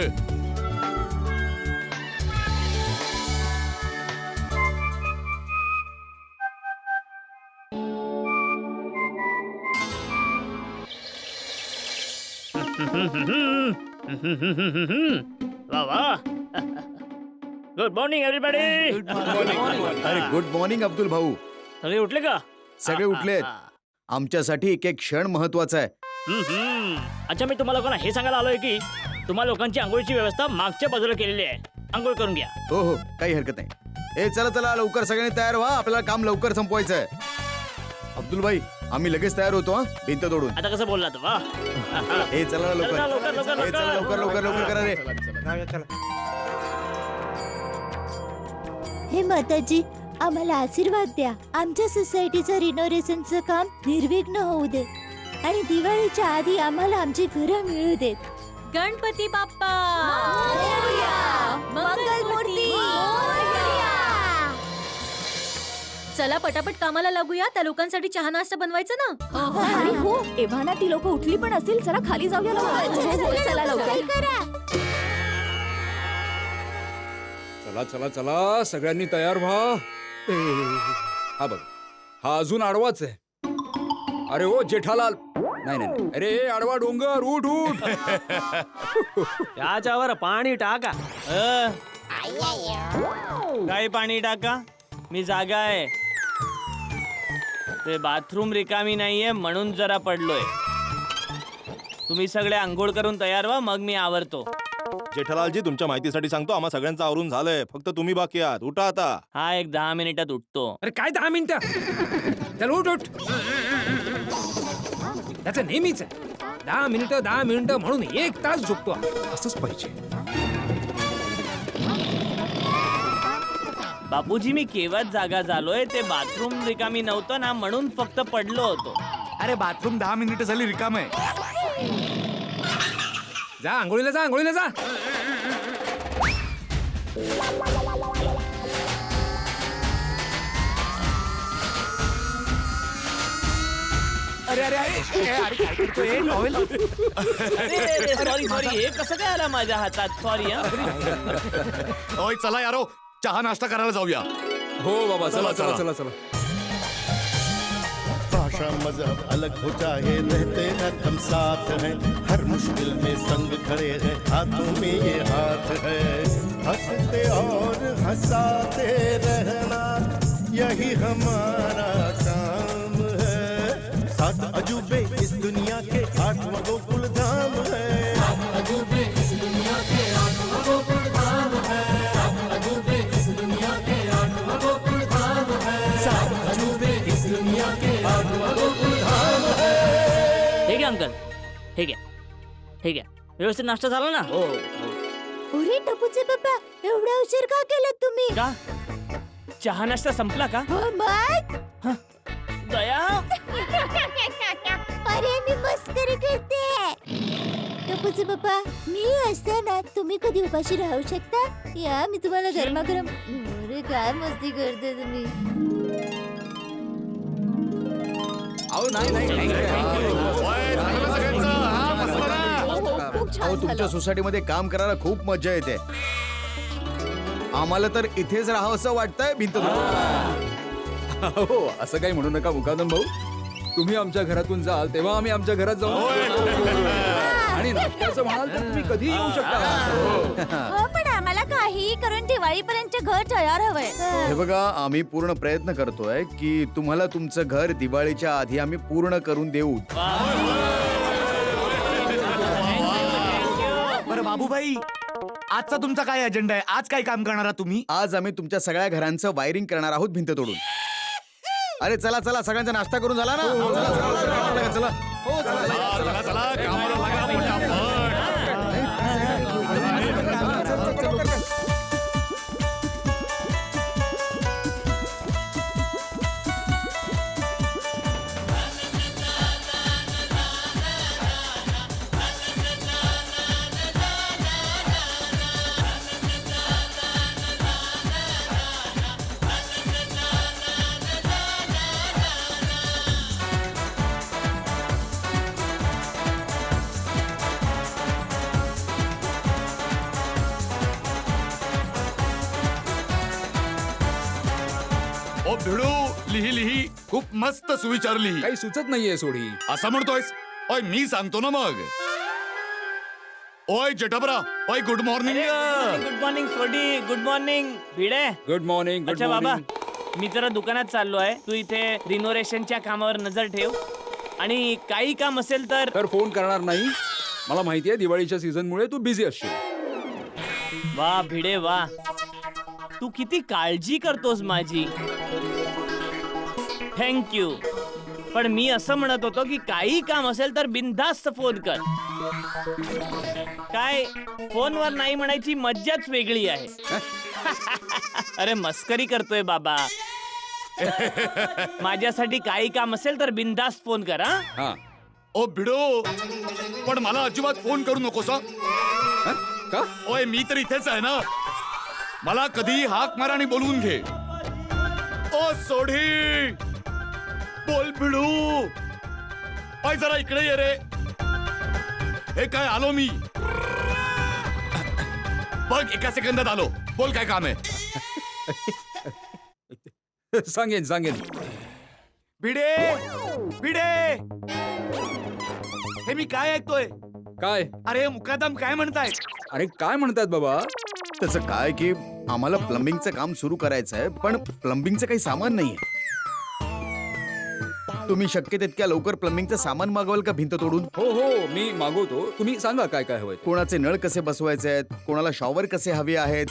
Good morning everybody. अरे गुड मॉर्निंग अब्दुल भाऊ. सगळे उठले का? सगळे उठलेत. आमच्यासाठी एक एक क्षण महत्वाचा आहे. अच्छा मी तुम्हाला कोणा हे सांगायला आलोय की तुम्हा लोकांची आंघोळीची व्यवस्था मागच्या बाजूला केलेली आहे. आंघोळ करून घ्या. हो हो काही हरकत नाही. ए चला चला लवकर सगळ्यांनी तयार व्हा. आपल्याला काम लवकर संपवायचं आहे. अब्दुल भाई आम्ही लगेच तयार होतो. भिंत तोडून. आता कसं बोलला तू? वा ए चला लवकर. चला, लवकर, लवकर, ए, चला लवकर लवकर लवकर करा रे. हे माताजी आम्हाला आशीर्वाद द्या. आमच्या सोसायटीचं रिनोव्हेशनचं काम निर्विघ्न होऊ दे आणि दिवाळीच्या आधी आम्हाला आमची घरं मिळू देत. गणपती बाप्पा मंगलमूर्ती चला पटापट कामाला लागूया. त्या लोकांसाठी चहा नाश्ता बनवायचा ना. अरे हो एव्हाना ती लोक उठली पण असतील. चला खाली जाऊया लवकर. चला लवकर. चला चला चला सगळ्यांनी तयार व्हा. हा बघ हा अजून आडवाच आहे. अरे ओ जेठालाल. नाही नाही नाही. अरे आडवा डोंगर उठ उठ. त्याच्यावर पाणी टाका. काय पाणी टाका? मी जागा आहे. ते बाथरूम रिकामी नाहीये म्हणून जरा पडलोय. तुम्ही सगळे आंघोळ करून तयार व्हा मग मी आवरतो. जेठालालजी तुमच्या माहितीसाठी सांगतो आम्हा सगळ्यांचं आवरून झालंय. फक्त तुम्ही बाकी आहात. उठा आता. हा एक 10 मिनिटात उठतो. अरे काय 10 मिनिटं. चल उठ उठ. त्याचं नेहमीच आहे. 10 मिनिटं म्हणून 1 तास झोपतो. असंच पाहिजे. बापूजी मी केव्हाच जागा झालोय. ते बाथरूम रिकामी नव्हतं ना म्हणून फक्त पडलो होतो. अरे बाथरूम 10 मिनिटं झाली रिकाम आहे. जा आंघोळीला जा आंघोळीला जा. सॉरी सॉरी हे कसं काय आलं माझ्या हातात? सॉरी. ओय चला यारो चहा नाश्ता करायला जाऊया. हो बाबा चला चला चला चला. भाषा मजहब अलग हो चाहे रहते न हम साथ हैं. हर मुश्किल में संग खड़े हैं. हाथों में ये हाथ है. हंसते और हंसाते रहना यही हमारा काम है. 7 अजूबे इस दुनिया के 8वां गोकुल धाम है. 7 अजूबे इस दुनिया के 8वां गोकुल धाम है. 7 अजूबे इस दुनिया के 8वां गोकुल धाम है. 7 अजूबे इस दुनिया के 8वां गोकुल धाम है. ठीक आहे अंकल. ठीक आहे ठीक आहे. व्यवस्थित नाश्ता झाला ना? अरे टपूचे पप्पा, एवढा उशीर का केला तुम्ही? का चहा नाश्ता संपला का? हो मग. दया अरे मी मस्करी करते. टपूचे पप्पा, मी असताना तुम्ही कधी उपाशी राहू शकता? या मी तुम्हाला गरमागरम. अरे काय मस्ती करते तुम्ही. अहो नाही खूप छान अहो झालं. तुमच्या सोसायटीमध्ये काम करायला खूप मजा येते. आम्हाला तर इथेच राहावं असं वाटतंय भिंत हो असं काही म्हणू नका मुकादम भाऊ. तुम्ही आमच्या घरातून जाल तेव्हा आम्ही आमच्या घरात जाऊ आणि नाश्त्याचं म्हणाल तर तुम्ही कधी येऊ शकता. हो पण आम्हाला काहीही करून दिवाळीपर्यंत घर तयार हवंय. हे बघा, आम्ही पूर्ण प्रयत्न करतोय की तुम्हाला तुमचं घर दिवाळीच्या आधी आम्ही पूर्ण करून देऊ. बरं बाबूभाई, आजचा तुमचा काय अजेंडा आहे? आज काय काम करणार आहात तुम्ही? आज आम्ही तुमच्या सगळ्या घरांचं वायरिंग करणार आहोत भिंत तोडून. अरे चला चला, सगळ्यांचा नाश्ता करून झाला ना? चला, चला. हो, चला, चला. चला चला, कामाला लागा पटापट. ओ भिडू, लिही खूप मस्त सुविचार लिही. काही सुचत नाहीये सोडी. असं म्हणतोयस? ओय मी सांगतो ना मग. ओय जटाबरा, ओय good morning. Good morning Sodhi. Good morning Bhide. Good morning. अच्छा बाबा, मी जरा दुकानात चाललो आहे. तू इथे रिनोव्हेशनच्या कामावर नजर ठेव आणि काही काम असेल तर फोन करणार नाही. मला माहिती आहे दिवाळीच्या सीझन मुळे तू बिझी असशील. वा भिडे वा, तू किती काळजी करतोस माझी. थँक्यू. पण मी असं म्हणत होतो की काही काम असेल तर बिनधास्त फोन कर. काय फोनवर नाही म्हणायची मज्जाच वेगळी आहे. अरे मस्करी करतोय बाबा. माझ्यासाठी काही काम असेल तर बिनधास्त फोन कर. हा. ओ भिडो, पण मला अजिबात फोन करू नकोस हं? का? ओय मी तर इथेच आहे ना. मला कधी हाक मार आणि बोलवून घे. ओ सोडी, बोल भिडू. ओय जरा इकडे ये रे. हे काय आलो मी. बघ एका सेकंदात आलो. बोल काय काम आहे. सांगेन. भिडे भिडे, हे मी काय ऐकतोय? काय? अरे मुकादम काय म्हणताय? अरे काय म्हणतात बाबा? त्याचं काय की आम्हाला प्लंबिंगचं काम सुरू करायचं आहे, पण प्लंबिंगचं काही सामान नाहीये. तुम्ही शक्य तितक्या लवकर प्लंबिंगचं सामान मागवाल का भिंत तोडून? हो मी मागवतो. तुम्ही सांगा काय काय हवंय. कोणाचे नळ कसे बसवायचे आहेत, कोणाला शॉवर कसे हवे आहेत,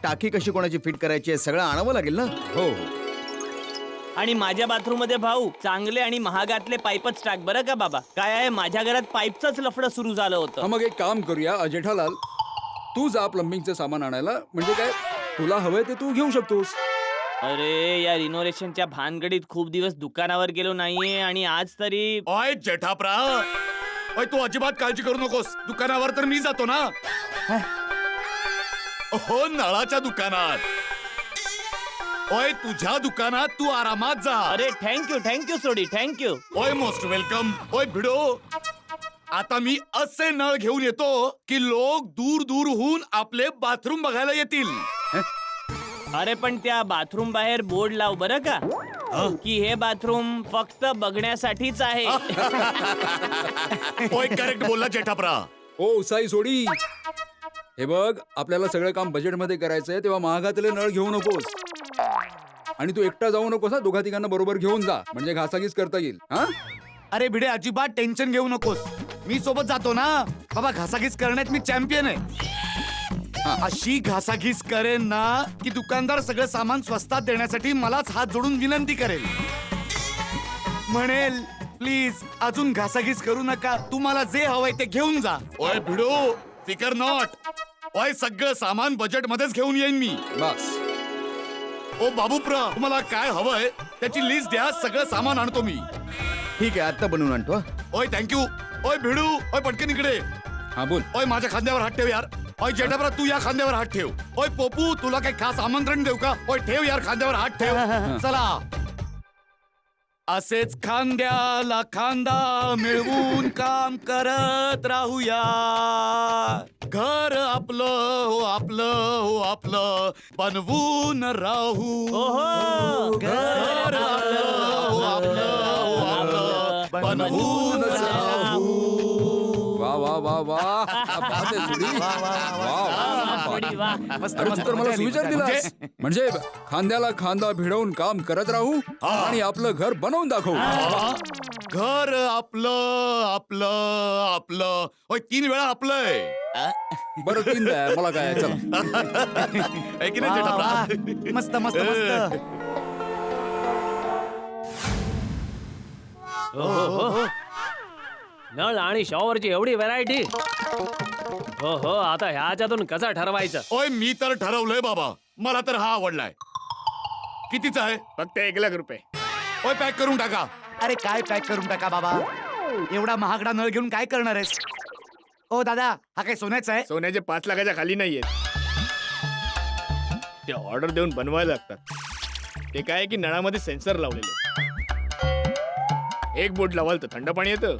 टाकी कशी कोणाची फिट करायची आहे, सगळं आणावं लागेल ना. हो. आणि माझ्या बाथरूम मध्ये भाऊ चांगले आणि महागातले पाईपच टाक बरं का बाबा. काय आहे, माझ्या घरात पाईपचंच लफडं सुरू झालं होतं. मग एक काम करूया जेठालाल, तू जा प्लंबिंगचं सामान आणायला. म्हणजे काय तुला हवंय ते तू घेऊ शकतोस. अरे या रिनोव्हेशनच्या भानगडीत खूप दिवस दुकानावर गेलो नाहीये आणि आज तरी. ओय जेठाप्रा, ओय तू अजिबात काळजी करू नकोस. दुकानावर तर मी जातो ना. हो नळाच्या दुकानात. ओय तुझ्या दुकानात तू आरामात जा. अरे थँक्यू सोडी, थँक्यू. ओय मोस्ट वेलकम. ओय भिडो, आता मी असे नळ घेऊन येतो की लोक दूर दूरहून आपले बाथरूम बघायला येतील. अरे पण त्या बाथरूम बाहेर बोर्ड लाव बरं का, की हे बाथरूम फक्त बघण्यासाठीच आहे. ओय करेक्ट बोलला जेठाप्रा. ओ साई सोडी, हे बघ आपल्याला सगळं काम बजेटमध्ये करायचंय, तेव्हा महागातले नळ घेऊ नकोस. आणि तू एकटा जाऊ नकोस. दोघा तिघांना बरोबर घेऊन जा, म्हणजे घासाघीस करता येईल. हा. अरे भिडे अजिबात टेन्शन घेऊ नकोस. मी सोबत जातो ना बाबा. घासाघीस करण्यात मी चॅम्पियन आहे. अशी घासाघीस करेन ना की दुकानदार सगळं सामान स्वस्तात देण्यासाठी मलाच हात जोडून विनंती करेल. म्हणेल प्लीज अजून घासाघीस करू नका, तुम्हाला जे हवंय ते घेऊन जा. ओय भिडो, फिकर नॉट. ओय सगळं सामान बजेट मध्येच घेऊन येईन मी. बस. ओ बाबूप्रा, तुम्हाला काय हवंय त्याची लिस्ट द्या, सगळं सामान आणतो मी. ठीक आहे, आत्ता बनवून आणतो हा. ओय थँक्यू. ओय भिडू, ओय पटकन इकडे. हा बोल. ओय माझ्या खांद्यावर हात ठेव यार. ओय जेठाबरा, तू या खांद्यावर हात ठेव. ओय पोपू, तुला काही खास आमंत्रण देऊ का? ओय ठेव यार खांद्यावर हात ठेव. चला, असेच खांद्याला खांदा मिळवून काम करत राहूया. घर आपलं हो आपलं हो आपलं बनवून राहू. घर आपलं हो आपलं हो आपलं बनवून राहू. वा वा वा वा. क्या बात आहे सुडी. वा. मस्त अरे, तू तर मला सुविचार दिलास. म्हणजे खांद्याला खांदा भिडवून काम करत राहू आणि आपलं घर बनवून दाखवू. घर आपलं आपलं आपलं. ओय 3 वेळा आपलंय. बरं 3 द्या, मला काय चला. है की नाही जेठाबरा? मस्त मस्त मस्त. नळ आणि शॉवरची एवढी व्हरायटी. हो हो, आता ह्याच्यातून कसं ठरवायचं? ओय मी तर ठरवलंय बाबा, मला तर हा आवडलाय. कितीचा आहे? फक्त 1,00,000 रुपये. ओय पॅक करून टाका. अरे काय पॅक करून टाका बाबा, एवढा महागडा नळ घेऊन काय करणार आहेस? ओ दादा, हा काय सोन्याचा आहे? सोन्याचे 5 लाखाच्या खाली नाहीयेत. ते ऑर्डर देऊन बनवायला लागतात. ते काय आहे की नळामध्ये सेन्सर लावलेले. 1 बोट लावाल तर थंड पाणी येतं,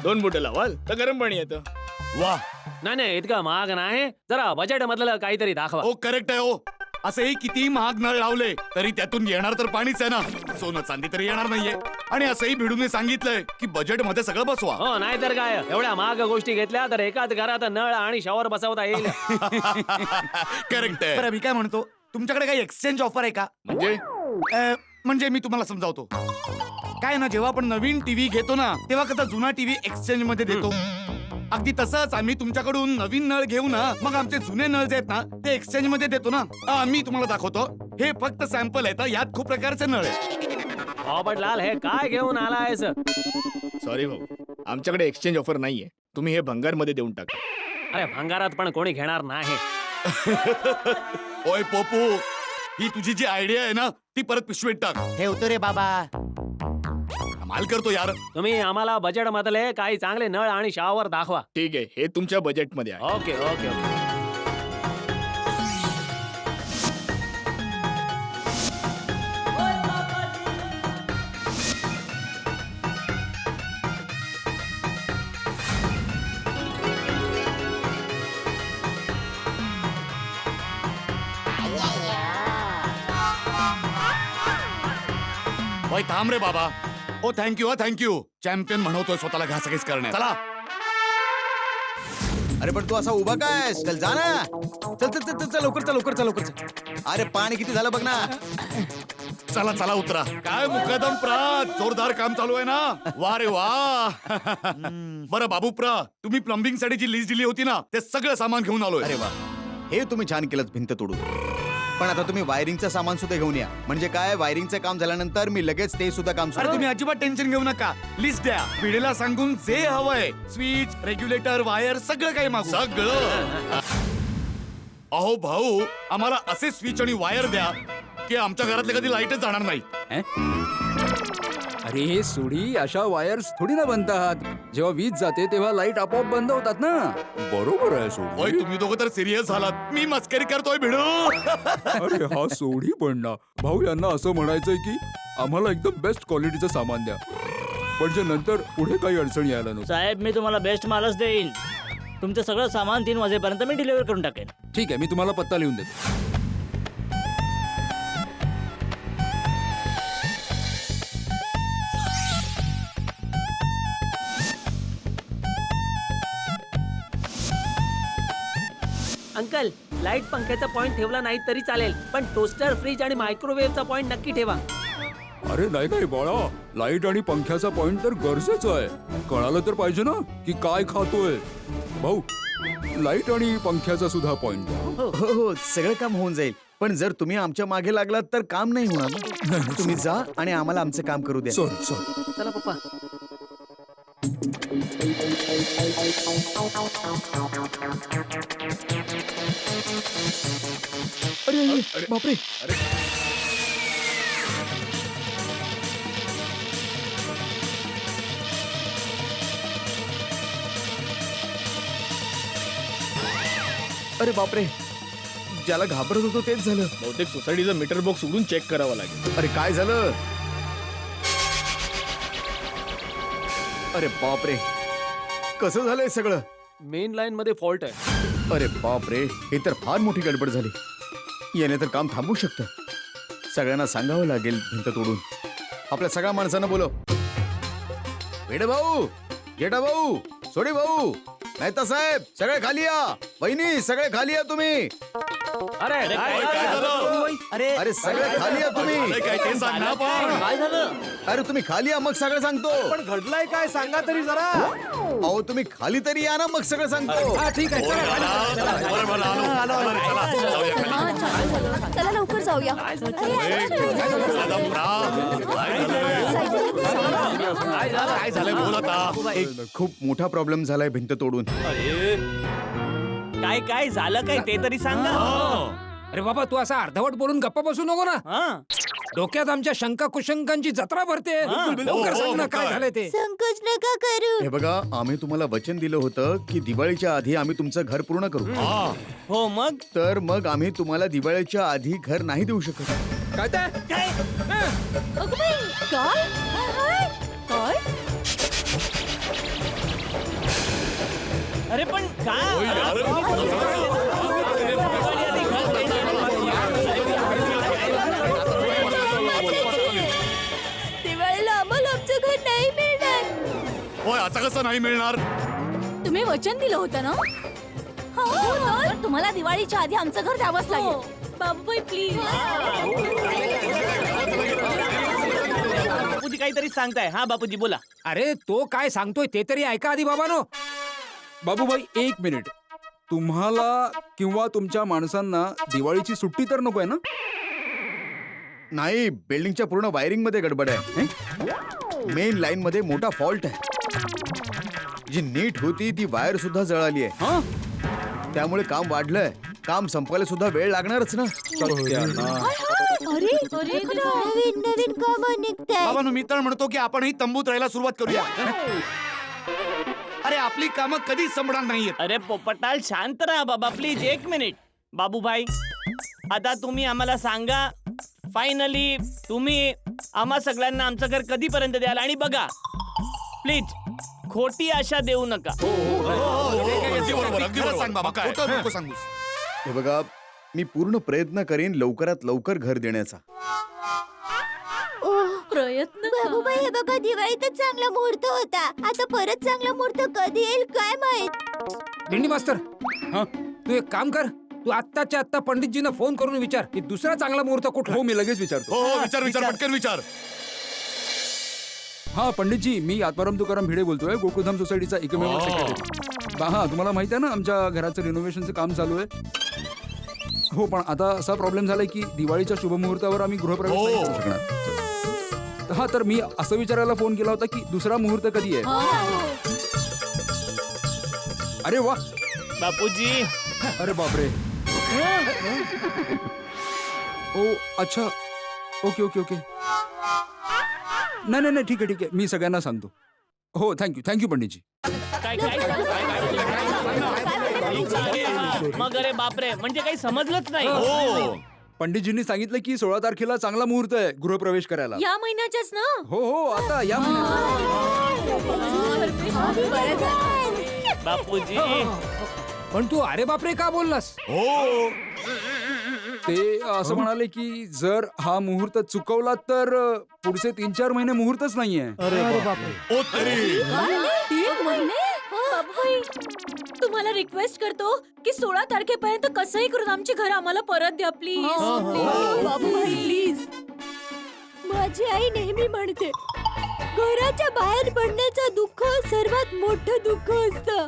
2 बोट लावाल तर गरम पाणी येतं. वा, नाही नाही, इतकं महाग नाही. जरा बजेट मधलं काहीतरी दाखवा. ओ करेक्ट आहे. ओ असंही किती महाग नळ लावले तरी त्यातून येणार तर पाणीच आहे ना. सोनं चांदी तरी येणार नाहीये. आणि असंही भिडूने सांगितलंय की बजेट मध्ये सगळं बसवा. हो, नाहीतर काय, एवढ्या महाग गोष्टी घेतल्या तर एकाच घरात नळ आणि शॉवर बसवता येईल. करेक्ट आहे. बरं मी काय म्हणतो, तुमच्याकडे काही एक्सचेंज ऑफर आहे का? म्हणजे मी तुम्हाला समजावतो. काय ना, जेव्हा आपण नवीन टीव्ही घेतो ना, तेव्हा कसा जुना टीव्ही एक्सचेंज मध्ये देतो. अगदी तसंच आम्ही तुमच्याकडून नवीन नळ घेऊ ना, मग आमचे जुने नळ जे आहेत ना ते एक्सचेंज मध्ये देतो ना. मी तुम्हाला दाखवतो. हे फक्त सॅम्पल आहे, यात खूप प्रकारचे नळ आहेत. लाल, हे काय घेऊन आलायस? सॉरी भाऊ, आमच्याकडे एक्सचेंज ऑफर नाहीये. तुम्ही हे भंगार मध्ये देऊन टाका. अरे, भंगारात पण कोणी घेणार नाही. ओय पोपू, ही तुझी जी आयडिया आहे ना ती परत पिशवीत टाक. ठेवतो रे बाबा. कमाल करतो यार. तुम्ही आम्हाला बजेट मधले काही चांगले नळ आणि शॉवर दाखवा. ठीक आहे, हे तुमच्या बजेट मध्ये आहे. Okay okay okay. ओय थांब रे बाबा. ओ थँक्यू थँक्यू. चॅम्पियन म्हणवतोय स्वतःला घासाघीस करण्यात. चला. अरे पण तू असा उभा काय? चल जा ना. चल चल चल चल लवकर चल लवकर चल लवकर चल. अरे पाणी किती झालं बघ ना. चला चला उतरा. काय मुकादम प्रा, जोरदार काम चालू आहे ना. वा रे वा. बरं बाबूप्रा, तुम्ही प्लंबिंग साठी जी लिस्ट दिली होती ना, ते सगळं सामान घेऊन आलोय. अरे वा, हे तुम्ही छान केलं भिंत तोडून. पण आता तुम्ही वायरिंगचं सामान सुद्धा घेऊन या. म्हणजे काय, वायरिंगचं काम झाल्यानंतर मी लगेच ते सुद्धा काम अरे सुरू. तुम्ही अजिबात टेन्शन घेऊ नका. लिस्ट द्या, पिढीला सांगून जे हवंय, स्विच, रेग्युलेटर, वायर, सगळं काही मागू. सगळं. अहो भाऊ, आम्हाला असे स्विच आणि वायर द्या की आमच्या घरातले कधी लाईटच जाणार नाही. अरे हे सोडी, अशा वायर्स थोडी ना बनतात. जेव्हा वीज जाते तेव्हा लाईट आपोआप बंद होतात ना. बरोबर आहे ओय, सोडी. तुम्ही दोघं तर सिरियस झालात. मी मस्करी करतोय भिडू. अरे हा सोडी पण ना, भाऊ यांना असं म्हणायचंय की आम्हाला एकदम बेस्ट क्वालिटीचं सामान द्या, म्हणजे नंतर पुढे काही अडचणी यायला नको. साहेब, मी तुम्हाला बेस्ट मालच देईन. तुमचं सगळं सामान 3 वाजेपर्यंत मी डिलिव्हर करून टाकेन. ठीक आहे, मी तुम्हाला पत्ता लिहून देतो. अंकल, लाईट पंख्याचा पॉइंट ठेवला नाही तरी चालेल, पण टोस्टर, फ्रीज आणि मायक्रोवेव्हचा पॉइंट नक्की ठेवा. अरे नाही नाही बाळा, लाईट आणि पंख्याचा पॉइंट तर गरजेचं आहे. कळालं तर पाहिजे ना की काय खातोय. भाऊ, लाईट आणि पंख्याचा सुद्धा पॉइंट द्या. हो हो, सगळं काम होऊन जाईल. पण जर तुम्ही आमच्या मागे लागलात तर काम नाही होणार. तुम्ही जा आणि आम्हाला आमचं काम करू द्या. Sorry sorry. चला पप्पा. अरे बापरे. अरे बापरे, ज्याला घाबरत होतो तेच झालं. बहुतेक सोसायटीचं मीटर बॉक्स उडून चेक करावं लागेल. अरे काय झालं? अरे बापरे, कसं झालंय सगळं? मेन लाईन मध्ये फॉल्ट आहे. अरे बापरे, हे तर फार मोठी गडबड झाली. याने तर काम थांबू शकतं. सगळ्यांना सांगावं लागेल भिंत तोडून. आपल्या सगळ्या माणसांना बोलव. वेडे भाऊ, गेटा भाऊ, सोडी भाऊ, मेहता साहेब, सगळे खाली या. वहिनी, सगळे खाली या तुम्ही. अरे काय झालं? अरे सगळे खाली या तुम्ही. झालंय काय ते सांग ना पण. काय झालं? अरे तुम्ही खाली या, मग सगळं सांगतो. पण घडलंय काय सांगा तरी जरा. अहो तुम्ही खाली तरी या ना, मग सगळं सांगतो. हा ठीक आहे, चला खाली. बरं, बरं, आलो, आलो, चला, जाऊया खाली. हा, चला लवकर जाऊया. काय झालंय? काय झालंय बोल आता. एक खूप मोठा प्रॉब्लेम झालाय भिंत तोडून. काय काय झालं काय ते तरी सांगा. अरे बाबा, तू असा अर्धवट बोलून गप्पा बसू नको ना. हा. डोक्यात आमच्या शंका कुशंकांची जत्रा भरते. लवकर सांग ना काय झालंय ते. संकोच नका करू. हे बघा, आम्ही तुम्हाला वचन दिलं होतं की दिवाळीच्या आधी आम्ही तुमचं घर पूर्ण करू. हो मग तर मग आम्ही तुम्हाला दिवाळीच्या आधी घर नाही देऊ शकत. काय ते? अगं बाई, काय? काय? अरे पण काय दिवाळीला आम्हाला आमचं घर नाही मिळणार. होय, असं कसं नाही मिळणार. तुम्ही वचन दिलं होतं ना? तर तुम्हाला दिवाळीच्या आधी आमचं घर द्यावंच लागेल. बाबूबाई प्लीज. बापूजी काहीतरी सांगताय. हा बापूजी बोला. अरे तो काय सांगतोय ते तरी ऐका आधी बाबानो. बाबूभाई, 1 मिनिट. तुम्हाला किंवा तुमच्या माणसांना दिवाळीची सुट्टी तर नकोय ना? नाही, बिल्डिंगच्या पूर्ण वायरिंग मध्ये गडबड आहे. मेन लाईन मध्ये मोठा फॉल्ट आहे. जी नीट होती ती वायर सुद्धा जळाली आहे. हा, त्यामुळे काम वाढलंय. काम संपायला सुद्धा वेळ लागणारच ना. अरे नवीन नवीन कामं निघताय. बाबांनो, मी तर म्हणतो की आपणही तंबूत राहायला सुरुवात करूया. अरे आपली कामं कधीच संपणार नाहीयेत. अरे पोपटाल शांत राहा बाबा प्लीज. 1 मिनिट. बाबूभाई, आता तुम्ही आम्हाला सांगा, फायनली तुम्ही आम्हा सगळ्यांना आमचं घर कधीपर्यंत द्याल. आणि बघा प्लीज, खोटी आशा देऊ नका. अगदी बरोबर, अगदी बरोबर. सांग बाबा, खोटं नको सांगूस. हे बघा, मी पूर्ण प्रयत्न करेन लवकरात लवकर घर देण्याचा. प्रयत्न बाबूबाई, हे बघा, दिवाळीतच चांगला मुहूर्त होता. आता परत चांगला मुहूर्त कधी येईल काय माहित. दिंडी मास्तर, तू एक काम कर. तू आत्ताच्या आत्ता पंडितजींना फोन करून विचार की दुसरा चांगला मुहूर्त कुठला. हो, मी लगेच विचारतो. हो हो, विचार विचार पटकन विचार. हा पंडितजी, मी आत्माराम तुकाराम भिडे बोलतोय, गोकुळधाम सोसायटीचा एकमेव सेक्रेटरी. हा, तुम्हाला माहिती आहे ना, आमच्या घराचं रिनोव्हेशनचं काम चालू आहे. हो, पण आता असा प्रॉब्लेम झालाय की दिवाळीच्या शुभमुहूर्तावर आम्ही गृहप्रवेश नाही करू शकणार. हा, तर मी असं विचारायला फोन केला होता की दुसरा मुहूर्त कधी आहे. अरे वा. बापूजी, अरे बापरे. ओ अच्छा, ओके ओके ओके. नाही, ठीक आहे, मी सगळ्यांना सांगतो. हो, थँक्यू पंडितजी. काय काय मग? अरे बापरे, म्हणजे काही समजलंच नाही. हो, पंडितजींनी सांगितलं की 16 तारखेला चांगला मुहूर्त आहे गृहप्रवेश करायला. या महिन्याच्याच ना? हो, आता या महिन्यात. बापूजी, पण तू अरे बापरे का बोललास? हो. ते असं म्हणाले की जर हा मुहूर्त चुकवला तर पुढचे 3-4 महिने मुहूर्तच नाहीये. अरे बापरे. ओ तरी. 3 महिने? बाबूबाई, तुम्हाला रिक्वेस्ट करतो की 16 तारखेपर्यंत कसंही करून आमची घर आम्हाला परत द्या प्लीज. बाबूबाई, प्लीज. माझी आई नेहमी म्हणते, घराच्या बाहेर पडण्याचं दुःख सर्वात मोठं दुःख असतं.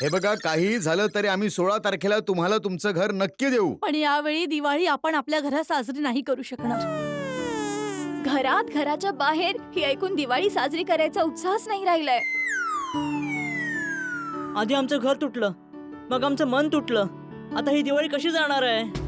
हे बघा, काही झालं तरी आम्ही 16 तारखेला तुम्हाला तुमचं घर नक्की देऊ. पण यावेळी दिवाळी आपण आपल्या घरात साजरी नाही करू शकणार. घराच्या बाहेर ही ऐकून दिवाळी साजरी करायचा उत्साहच नाही राहिलाय. आधी आमचं घर तुटलं, मग आमचं मन तुटलं, आता ही दिवाळी कशी जाणार आहे?